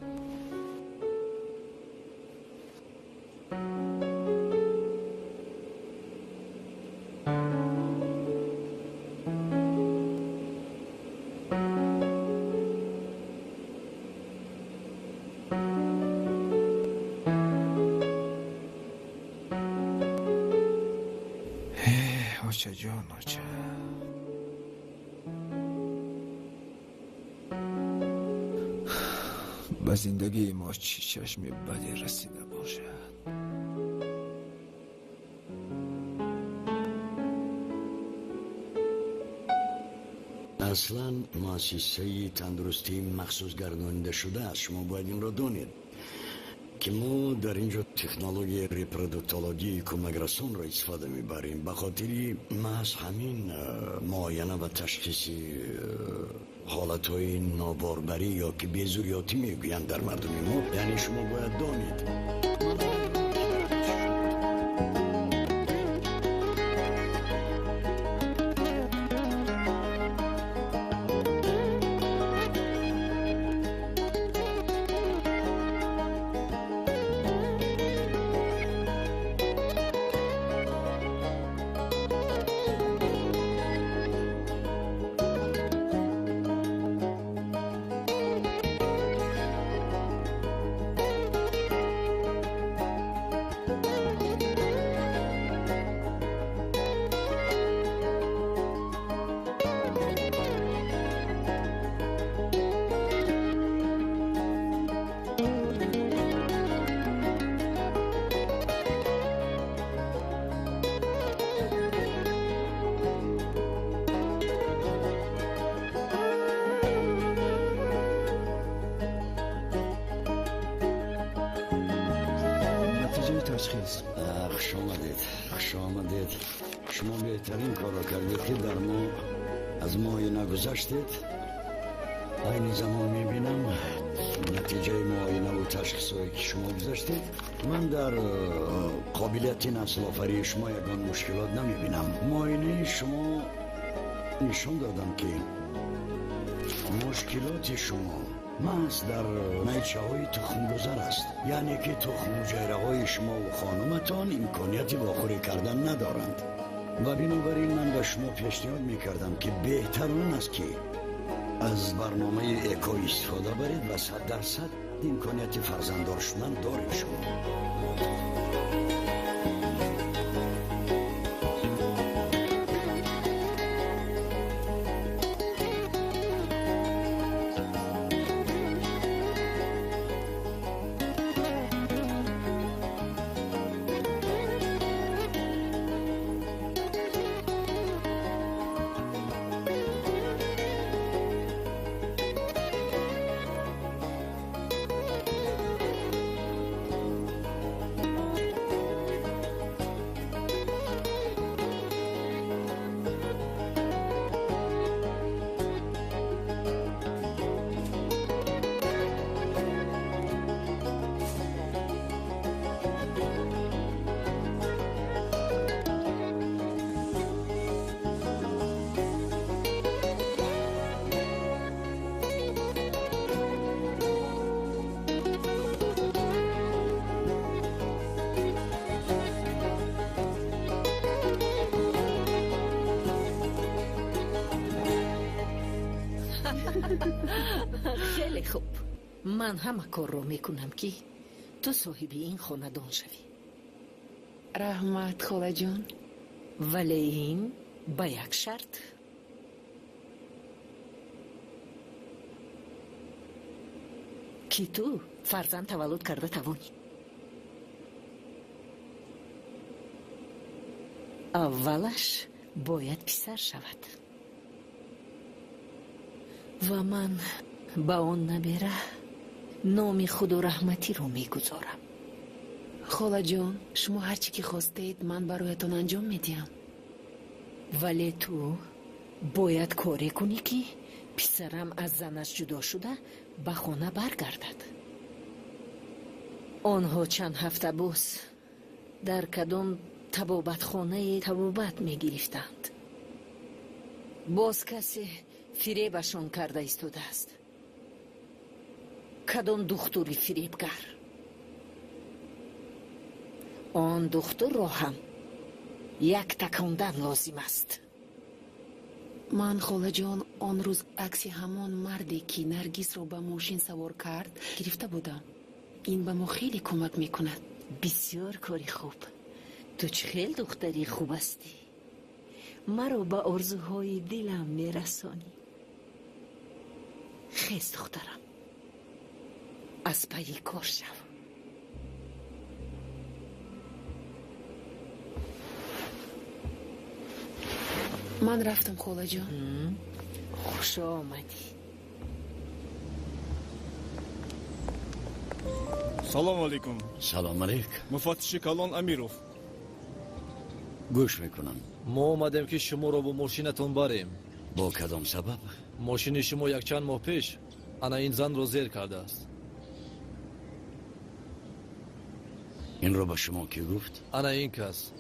[SPEAKER 4] آچه جان آچه. به زندگی ما چی چشم بدی رسیده باشد.
[SPEAKER 13] اصلا مؤسسه تندرستی مخصوص گردانیده شده است. شما باید این را دانید که ما در اینجا تکنولوژی ریپرودکتولوژی کمک رسان را استفاده میبریم. به خاطری محض همین معاینه و تشخیص حالتهای ناباربری یا که بیزوریاتی میگویند در مردم ما، یعنی شما باید دانید.
[SPEAKER 6] تشخیص.
[SPEAKER 13] خوش آمدید. شما بهترین کار را کردید که در ما از معاینه گذشتید. این زمان میبینم نتیجه معاینه و تشخیصی که شما گذاشتید، من در قابلیت نسل آفری شما یگان مشکلات نمیبینم. معاینه شما نشان دادم که مشکلات شما محض در نیچه های تخم گذار است، یعنی که تخم و جیره های شما و خانومتان امکانیت واخوری کردن ندارند و بنابراین من به شما پیشنهاد میکردم که بهتر اون است که از برنامه اکو استفاده برید و 100% امکانیت فرزنددار شدن دارید شما.
[SPEAKER 5] خیلی خوب. من همه کار رو میکنم که تو صاحب این خاندان شوی.
[SPEAKER 3] رحمت خاله جان.
[SPEAKER 5] ولی این با یک شرط. که تو فرزند تولد کرده توانی. اولش باید پسر شود و من با اون نبیره نام خود و رحمتی رو میگذارم.
[SPEAKER 3] خاله جان شما هرچی که خواستید من برایتان انجام میدیم.
[SPEAKER 5] ولی تو باید کاری کنی که پسرم از زنش جدا شده به خانه برگردد. آنها چند هفته باز در کدام طبابت خانه طبابت میگرفتند. باز کسی فریبشان کرده ایستاده است. کدام دختری فریبگر؟ آن دختر را هم یک تکاندن لازم است.
[SPEAKER 3] من خاله جان آن روز عکس همان مردی که نرگس را به ماشین سوار کرد گرفته بودم. این به ما خیلی کمک میکند.
[SPEAKER 5] بسیار کاری خوب. تو چه خیلی دختری خوب هستی. مرا به آرزوهای دلم میرسانی. خیز دخترم، از پی کار شو.
[SPEAKER 3] من رفتم خاله جان.
[SPEAKER 5] خوش آمدی.
[SPEAKER 10] سلام علیکم.
[SPEAKER 13] سلام علیکم.
[SPEAKER 10] مفتش کلان امیروف.
[SPEAKER 13] گوش میکنم.
[SPEAKER 14] ما اومدیم که شما رو با ماشینتون بریم.
[SPEAKER 13] با کدام سبب؟
[SPEAKER 14] ماشین شما یک چند ماه پیش انا این زن رو زیر کرده است.
[SPEAKER 13] این رو به شما کی گفت؟
[SPEAKER 14] انا این کس.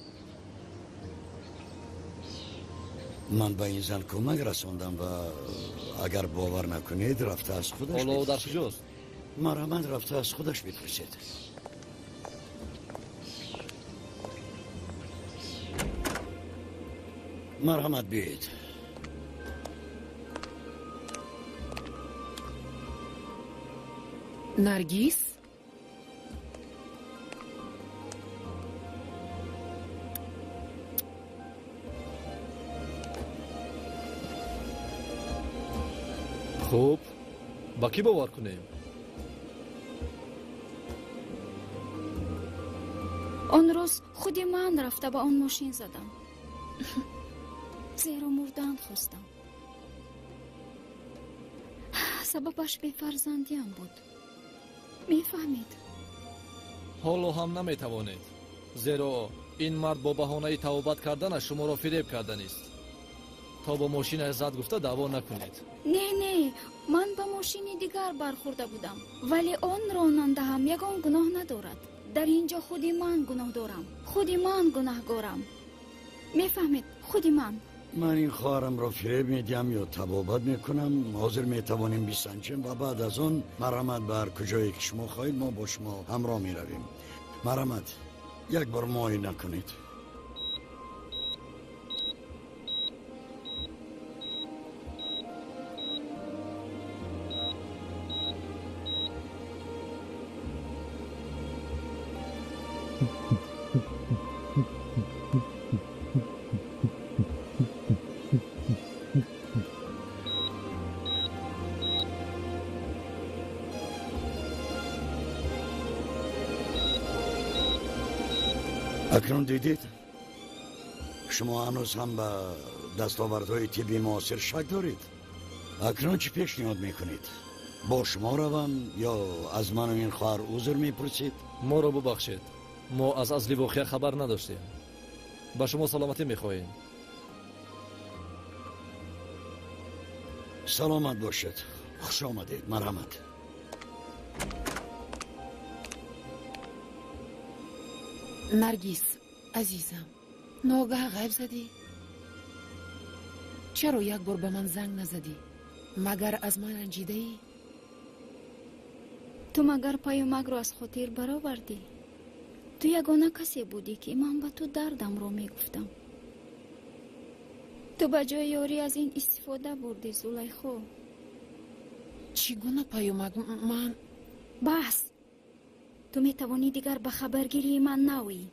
[SPEAKER 13] من به این زن کمک رساندم و اگر باور نکنید رفته از خودش
[SPEAKER 14] حالا او در کجاست؟
[SPEAKER 13] مرحمت رفته از خودش بپرسید. مرحمت بید.
[SPEAKER 3] نرگس؟
[SPEAKER 14] خوب با کی باور کنیم؟
[SPEAKER 2] آن روز خودی من رفته با آن ماشین زدم. زیرا مردن خواستم. سببش به فرزندیم بود. میفهمید؟
[SPEAKER 14] حالا هم نمیتوانید. зеро ин мард бо баҳонаи тавбат карданаш шуморо фиреб карданист. то бо мошинаш зад гуфта даъво накунед.
[SPEAKER 2] не ман ба мошини дигар бархӯрда будам, вале он ронанда ҳам ягон гуноҳ надорад. дар ин ҷо худи ман гуноҳ дорам, худи ман гунаҳгорам. мефаҳмед, худи ман.
[SPEAKER 13] من این خواهرم را فریب میدیم یا تبابت میکنم. حاضر میتوانیم بیسنجیم و بعد از آن مرحمت بر کجایی که شما خواهید ما با شما همراه میرویم. مرحمت یک بار معاینه کنید. اکنون دیدید؟ شما هنوز هم به دستاوردهای طبی معاصر شک دارید؟ اکنون چی پیشنهاد میکنید؟ با شما روم یا از من و این خواهر عذر میپرسید؟
[SPEAKER 14] ما رو ببخشید، ما از اصلی واقعه خبر نداشتیم. با شما سلامتی میخواهیم.
[SPEAKER 13] سلامت باشید. خوش آمدید. مرحمت.
[SPEAKER 3] наргиз азизам, ногаҳ ғайб задӣ? чаро як бор ба ман занг назадӣ? магар аз ман ранҷидаӣ?
[SPEAKER 2] ту магар паёмакро аз хотир баровардӣ? ту ягона касе будӣ ки ман ба ту дардамро мегуфтам. ту ба ҷои ёрӣ аз ин истифода бурдӣ, зулайхо.
[SPEAKER 3] чӣ гуна паёмак? ман
[SPEAKER 2] бас! ту метавонӣ дигар ба хабаргирии ман наоӣ.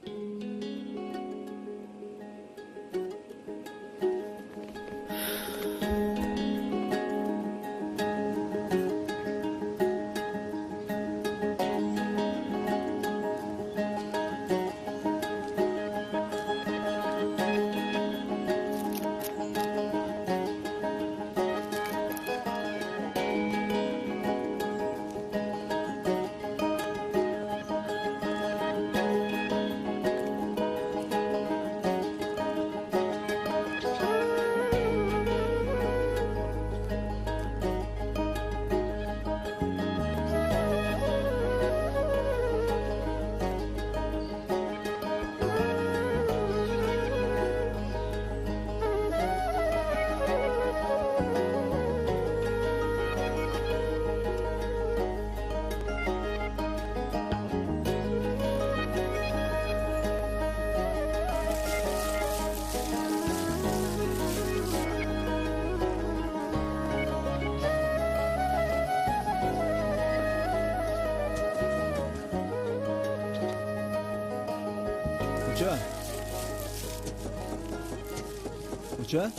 [SPEAKER 4] کجا؟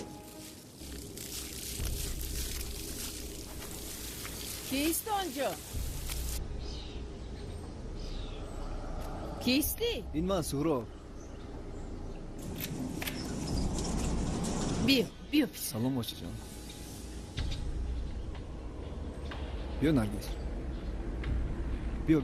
[SPEAKER 5] کیست آنجا؟ کیستی؟
[SPEAKER 4] این من سهراب.
[SPEAKER 3] بیا پیش.
[SPEAKER 4] سلام باشه جان. بیا نرگس. بیا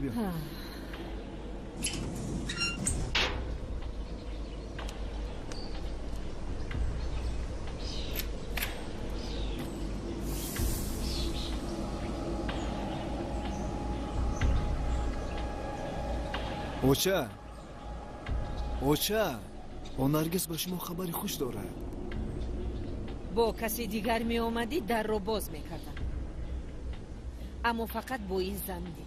[SPEAKER 4] اوچه با نرگس به شما خبری خوش داره.
[SPEAKER 5] با کسی دیگر می آمدی در رو باز می کردم، اما فقط با این زندی.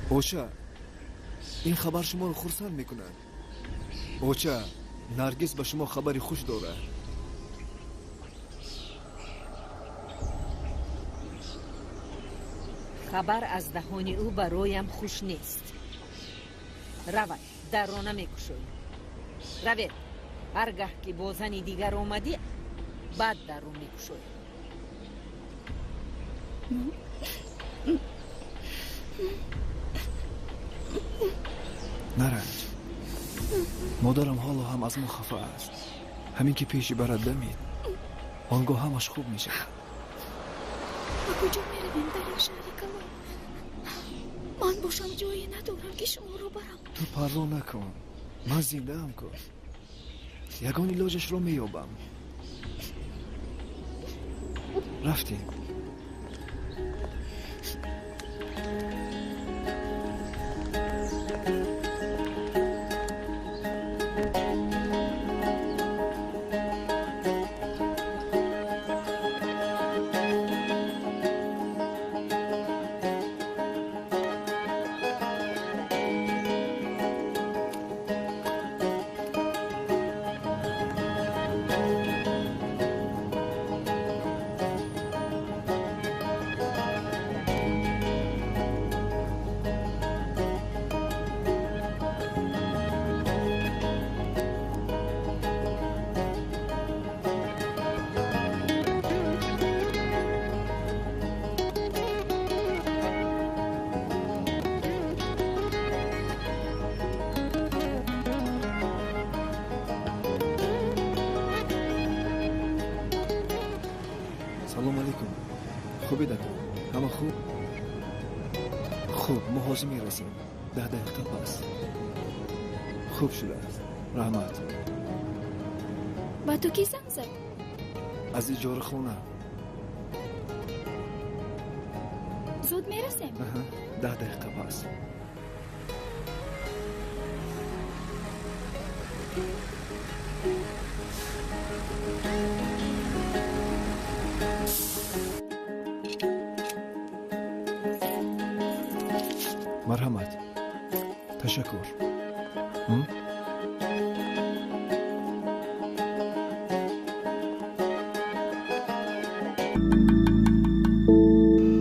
[SPEAKER 4] اوچه این خبر شما رو خرسند میکنه. اوچه نرگس به شما خبری خوش داره.
[SPEAKER 5] خبر از دهان او برایم خوش نیست. روید در رو نمیکشوی. روید هرگاه که با زنی دیگر آمدی بعد در رو میکشوی.
[SPEAKER 4] نرنج مادرم حالا هم از ما خفه است. همین که پیشی برد دمید آنگاه همش خوب میشه.
[SPEAKER 2] با کجا میرویم در این شهر کلان؟ من باشم جایی ندارم که شما رو برم.
[SPEAKER 4] تو پروا نکن، من زنده هم کن. یگان علاجش رو میابم. رفتیم. سلام علیکم. خوبی دکتر؟ همه خوب؟ خوب، ما حاضر میرسیم. 10 دقیقه پس. خوب شده. رحمت.
[SPEAKER 2] با تو کی زنگ زد؟
[SPEAKER 4] از اجاره خونه.
[SPEAKER 2] زود میرسیم.
[SPEAKER 4] 10 دقیقه پس. مرحمت. تشکر.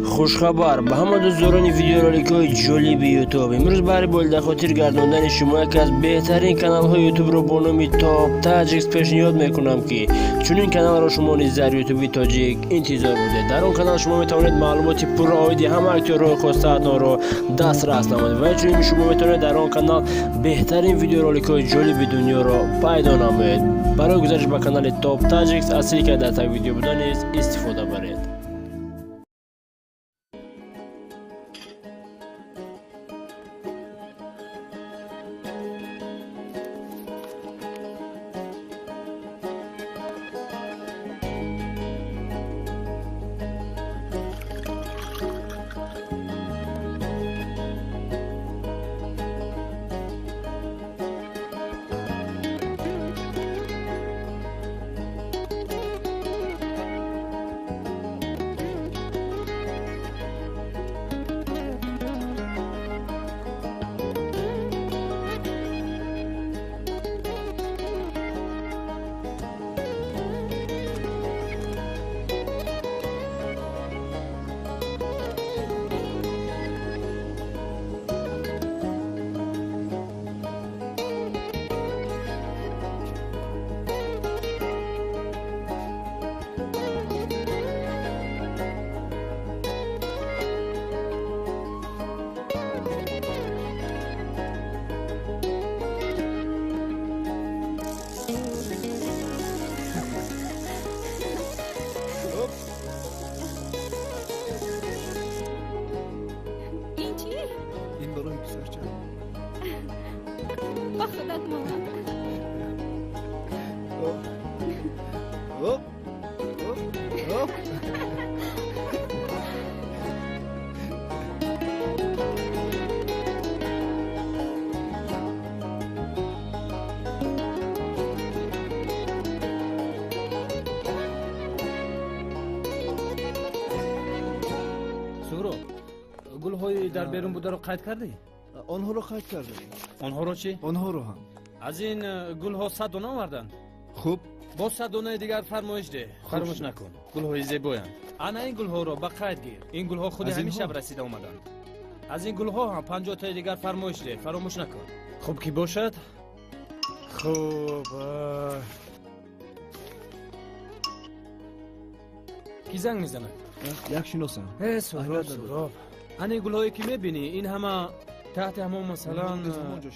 [SPEAKER 15] خوشخبر به همه دوستان ویدیورولایک‌های جالب یوتیوب امروز برای بولده خاطر گرداندن شما یکی از بهترین کانال های یوتیوب رو با نام تاپ تاجیکس پیشنهاد میکنم که چون این کانال را شما نیز در یوتیوب تاجیک انتظار بوده. در اون کانال شما میتوانید معلومات پرآیدی همه اکتورهای خواسته‌تان رو دسترس نمایید و چون شما میتونید در اون کانال بهترین ویدیورولایک‌های جالب دنیا را پیدا نمایید. برای گزارش به کانال تاپ تاجیکس اصلی که در تا ویدیو بودن نیز استفاده برید.
[SPEAKER 2] با خودت مامان.
[SPEAKER 6] سهراب گل‌های در بیرون بوده رو قید کردی؟
[SPEAKER 4] آنها رو قید کردم.
[SPEAKER 6] آنها رو چی؟
[SPEAKER 4] آنها رو هم.
[SPEAKER 6] از این گل‌ها 100 دانه آوردن.
[SPEAKER 4] خوب.
[SPEAKER 6] با 100 دانه دیگر فرمایش ده. فراموش نکن. گل‌های زیبایند. انا این گل‌ها رو به قید گیر. این گل‌ها خود همین شب رسیده اومدن. از این گل‌ها هم 50 تا دیگر فرمایش ده. فراموش نکن. خوب کی باشد؟ خوب. کی زنگ میزنه؟
[SPEAKER 4] یک شناسم.
[SPEAKER 6] سهراب. انا این گل‌هایی که می‌بینی این همه تحت همون مثلا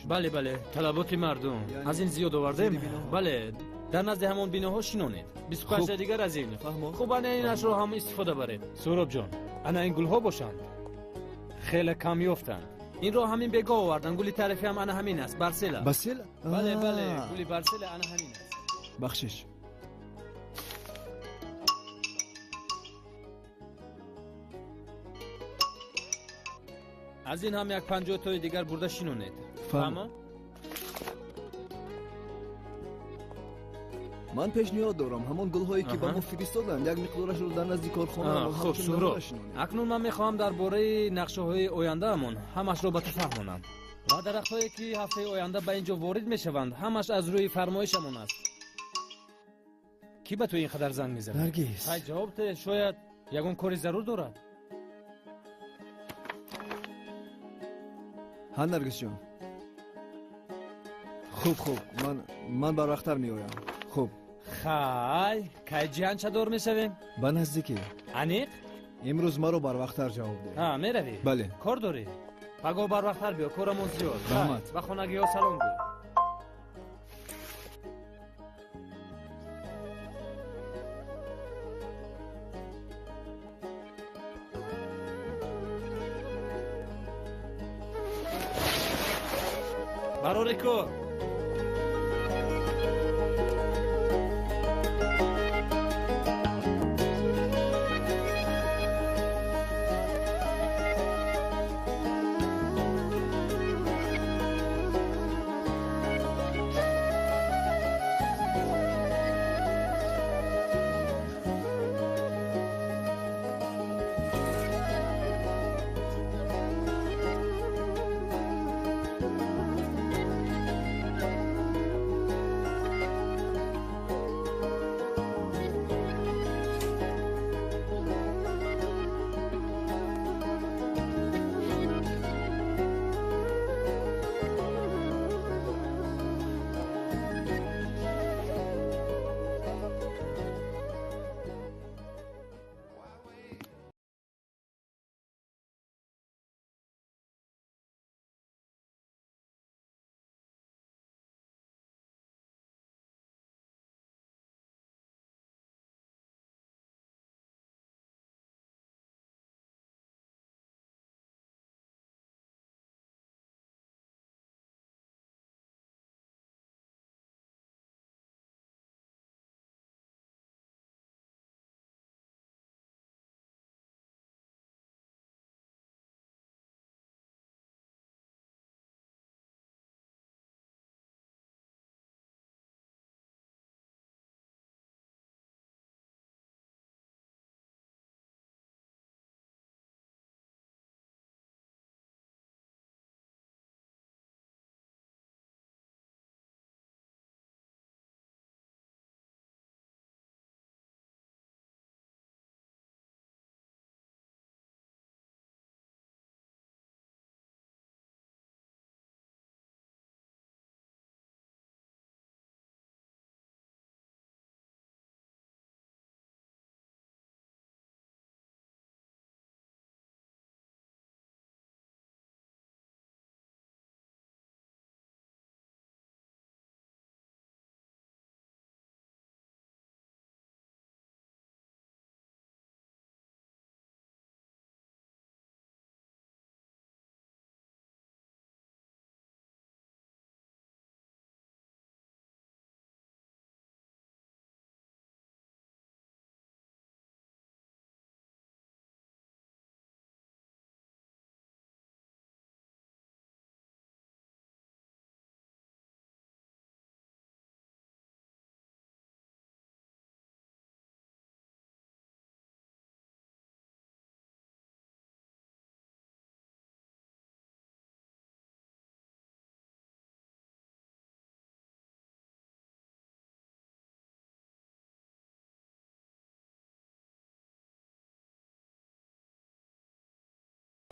[SPEAKER 6] بله بله طلبات مردم از این زیاد آوردیم. بله در نزد همون بیناها شینونید. 25 دیگر از این. خوب انا اینش رو هم استفاده برید. سهراب جان انا این گلها باشند خیلی کم یافتند. این رو همین بگاه آوردن. گلی طرفی هم انا همین است. برسله.
[SPEAKER 4] بسیل؟
[SPEAKER 6] بله بله گلی برسله انا همین است.
[SPEAKER 4] بخشش.
[SPEAKER 6] از این هم یک 50 تای دیگر برده شینونید. فهمه؟
[SPEAKER 4] من پیشنهاد دارم همون گل‌هایی که با ما فرستادن یک مقدارش رو در نزدیک کارخانه
[SPEAKER 6] خب سهراب اکنون من میخواهم درباره نقشه‌های آینده‌مون همش رو به تو فهمونم و درخت‌هایی که هفته آینده به اینجا وارد میشوند همش از روی فرمایشمون است. کی به تو اینقدر زنگ میزنه؟
[SPEAKER 4] نرگس.
[SPEAKER 6] های جواب ده. شاید یگون کاری ضرور دارد.
[SPEAKER 4] ها نرگس جان. خوب من بر وقت‌تر میایم. خوب
[SPEAKER 6] خای کی جان چطور میشویم؟
[SPEAKER 4] با نزدیکی.
[SPEAKER 6] انیق
[SPEAKER 4] امروز ما رو بر وقت‌تر جواب ده.
[SPEAKER 6] ها میروی؟
[SPEAKER 4] بله.
[SPEAKER 6] کار داری؟ پگاه بر وقت‌تر بیا کارمون زیاد.
[SPEAKER 4] رحمت.
[SPEAKER 6] با خونگی‌ها سلام گو. برارکو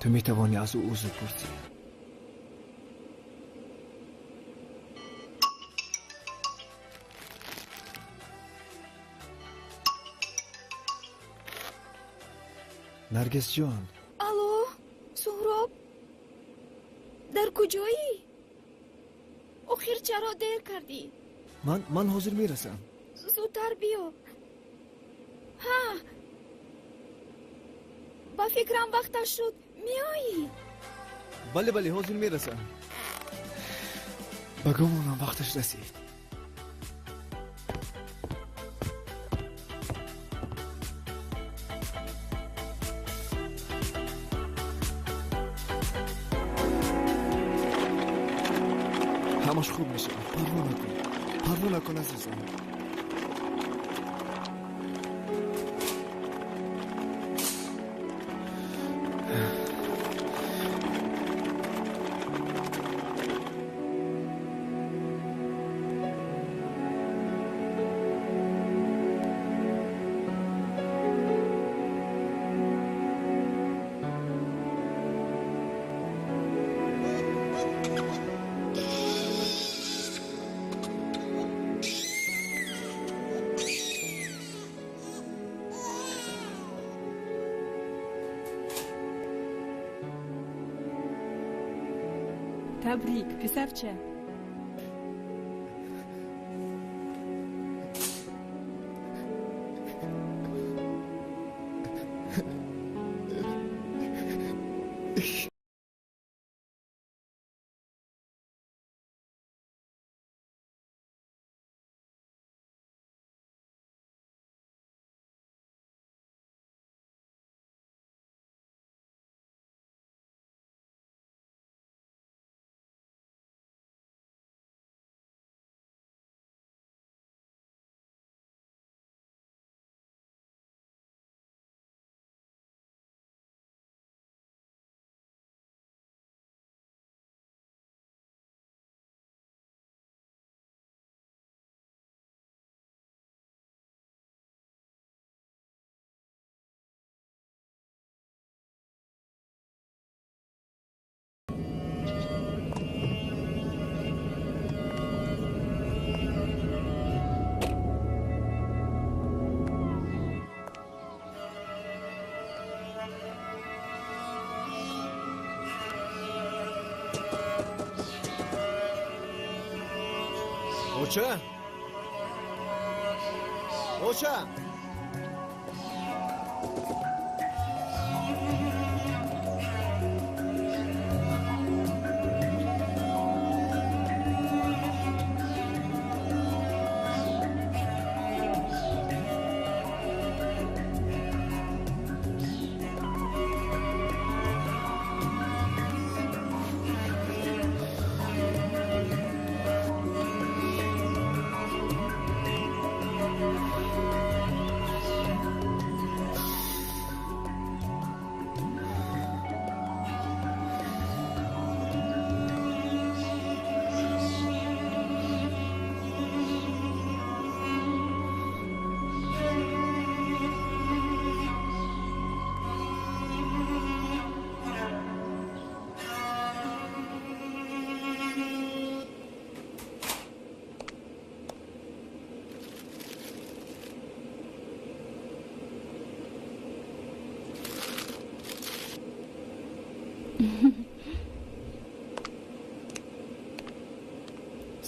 [SPEAKER 4] تو میتوانی از او عذر بپرسی. نرگس جان.
[SPEAKER 2] الو سهراب در کجایی؟ آخر چرا دیر کردی؟
[SPEAKER 4] من حاضر میرسم.
[SPEAKER 2] زودتر بیا. ها با فکرم وقتش شد. میایی؟
[SPEAKER 4] بله حاضر میرسم. با گمونم وقتش رسید. همش خوب میشه. پروا نکن عزیزم.
[SPEAKER 16] تبریک پسرچه.
[SPEAKER 4] اوچه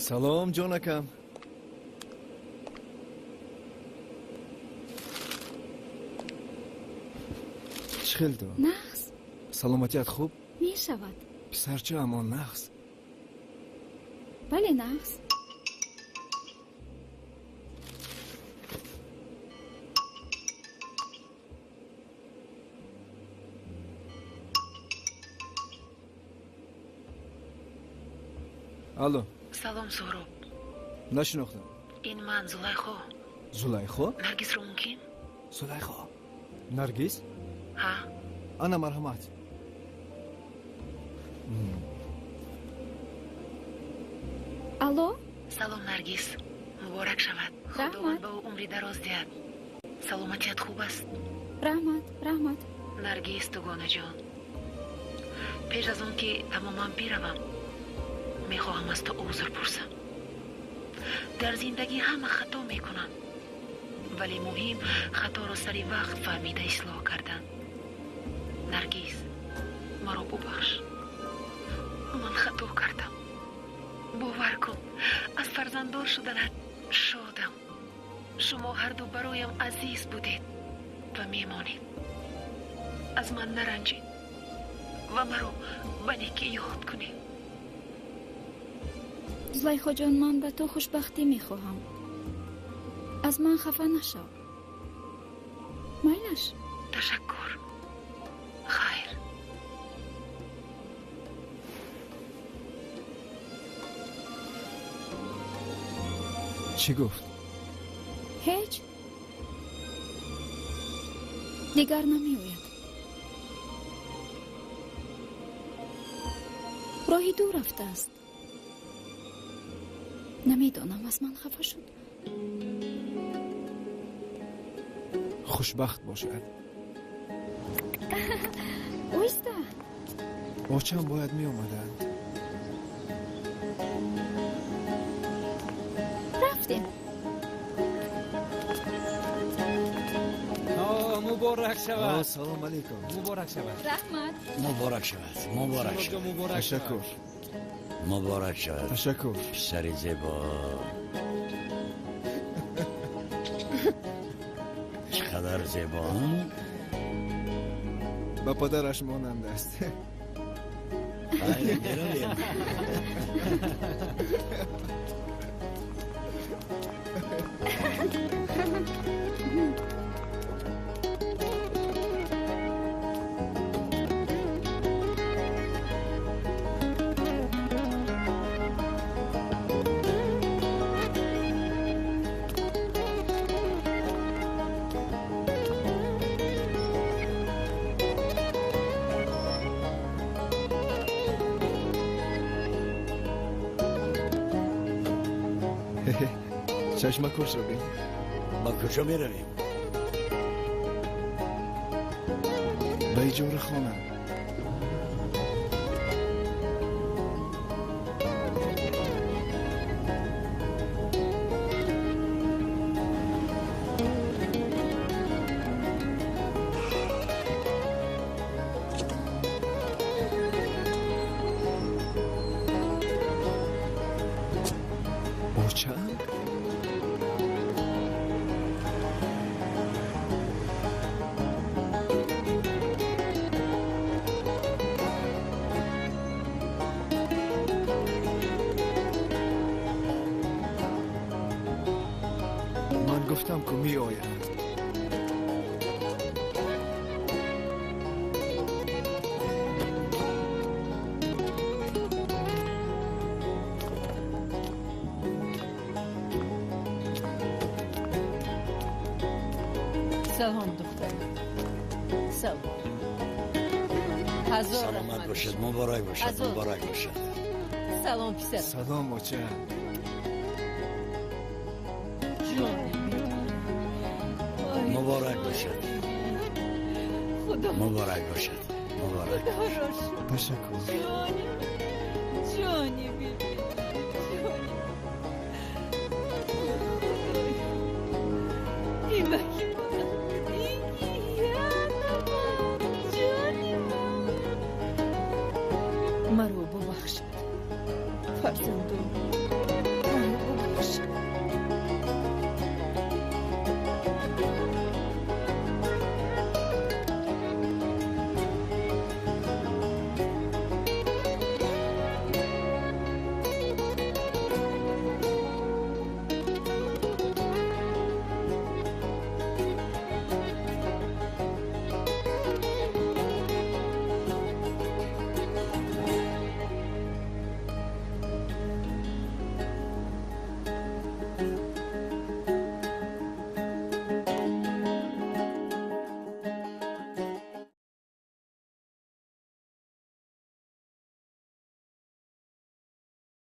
[SPEAKER 4] سلام جونکم. چخیل دو؟
[SPEAKER 2] نقص.
[SPEAKER 4] سلامتیت خوب؟
[SPEAKER 2] می شود.
[SPEAKER 4] پسرچه اما نقص.
[SPEAKER 2] بله نقص.
[SPEAKER 4] الو.
[SPEAKER 3] سلام سهراب.
[SPEAKER 4] نشناختم.
[SPEAKER 3] این من زلیخا.
[SPEAKER 4] زلیخا؟
[SPEAKER 3] نرگس رو ممکن؟
[SPEAKER 4] زلیخا. نرگس؟
[SPEAKER 3] ها.
[SPEAKER 4] انا مرحمت.
[SPEAKER 2] الو.
[SPEAKER 3] سلام نرگس. مبارک شود. خداوند به او عمری دراز دهد. سلامتیت خوب است؟
[SPEAKER 2] رحمت.
[SPEAKER 3] نرگس دوگانه جان. پیش از اون که تماما بیروم میخواهم از تو عذر پرسم. در زندگی همه خطا میکنن، ولی مهم خطا را سری وقت فهمیده اصلاح کردن. نرگس مرا ببخش. من خطا کردم. باور کن از فرزنددار شدنت شادم. شما هر دو برایم عزیز بودید و میمانید. از من نرنجید و مرا به نیکی یاد کنید.
[SPEAKER 2] زلیخا جان، من به تو خوشبختی میخواهم. از من خفه نشو. میلش.
[SPEAKER 3] تشکر. خیر.
[SPEAKER 4] چی گفت؟
[SPEAKER 2] هیچ. دیگر نمیآید. راهی دور رفته است. نمیدانم از من خفه شد.
[SPEAKER 4] خوشبخت باشد.
[SPEAKER 2] اویسته.
[SPEAKER 4] باچم باید می آمدند.
[SPEAKER 2] رفتیم.
[SPEAKER 6] مبارک شود.
[SPEAKER 4] سلام علیکم.
[SPEAKER 6] مبارک شود.
[SPEAKER 2] رحمت.
[SPEAKER 13] مبارک شود. مبارک شود.
[SPEAKER 4] تشکر.
[SPEAKER 13] مبارک شود.
[SPEAKER 4] تشکر.
[SPEAKER 13] پسر زیبا. چقدر زیبا.
[SPEAKER 4] با پدرش مانند است. چشمکش رو بین.
[SPEAKER 13] با کجا می رویم؟
[SPEAKER 4] به ایجار خانه. چند؟ من گفتم که می آید.
[SPEAKER 5] سلام دختر. سلام. هزار
[SPEAKER 13] سلامت باشد. مبارک باشد. مبارک باشد.
[SPEAKER 5] سلام پسر.
[SPEAKER 4] سلام بچه.
[SPEAKER 13] مبارک باشد.
[SPEAKER 5] خدا
[SPEAKER 13] مبارک باشد. مبارک.
[SPEAKER 4] تشکر.
[SPEAKER 5] جانی بیبی. این وکی مرا ببخشید فرزندم.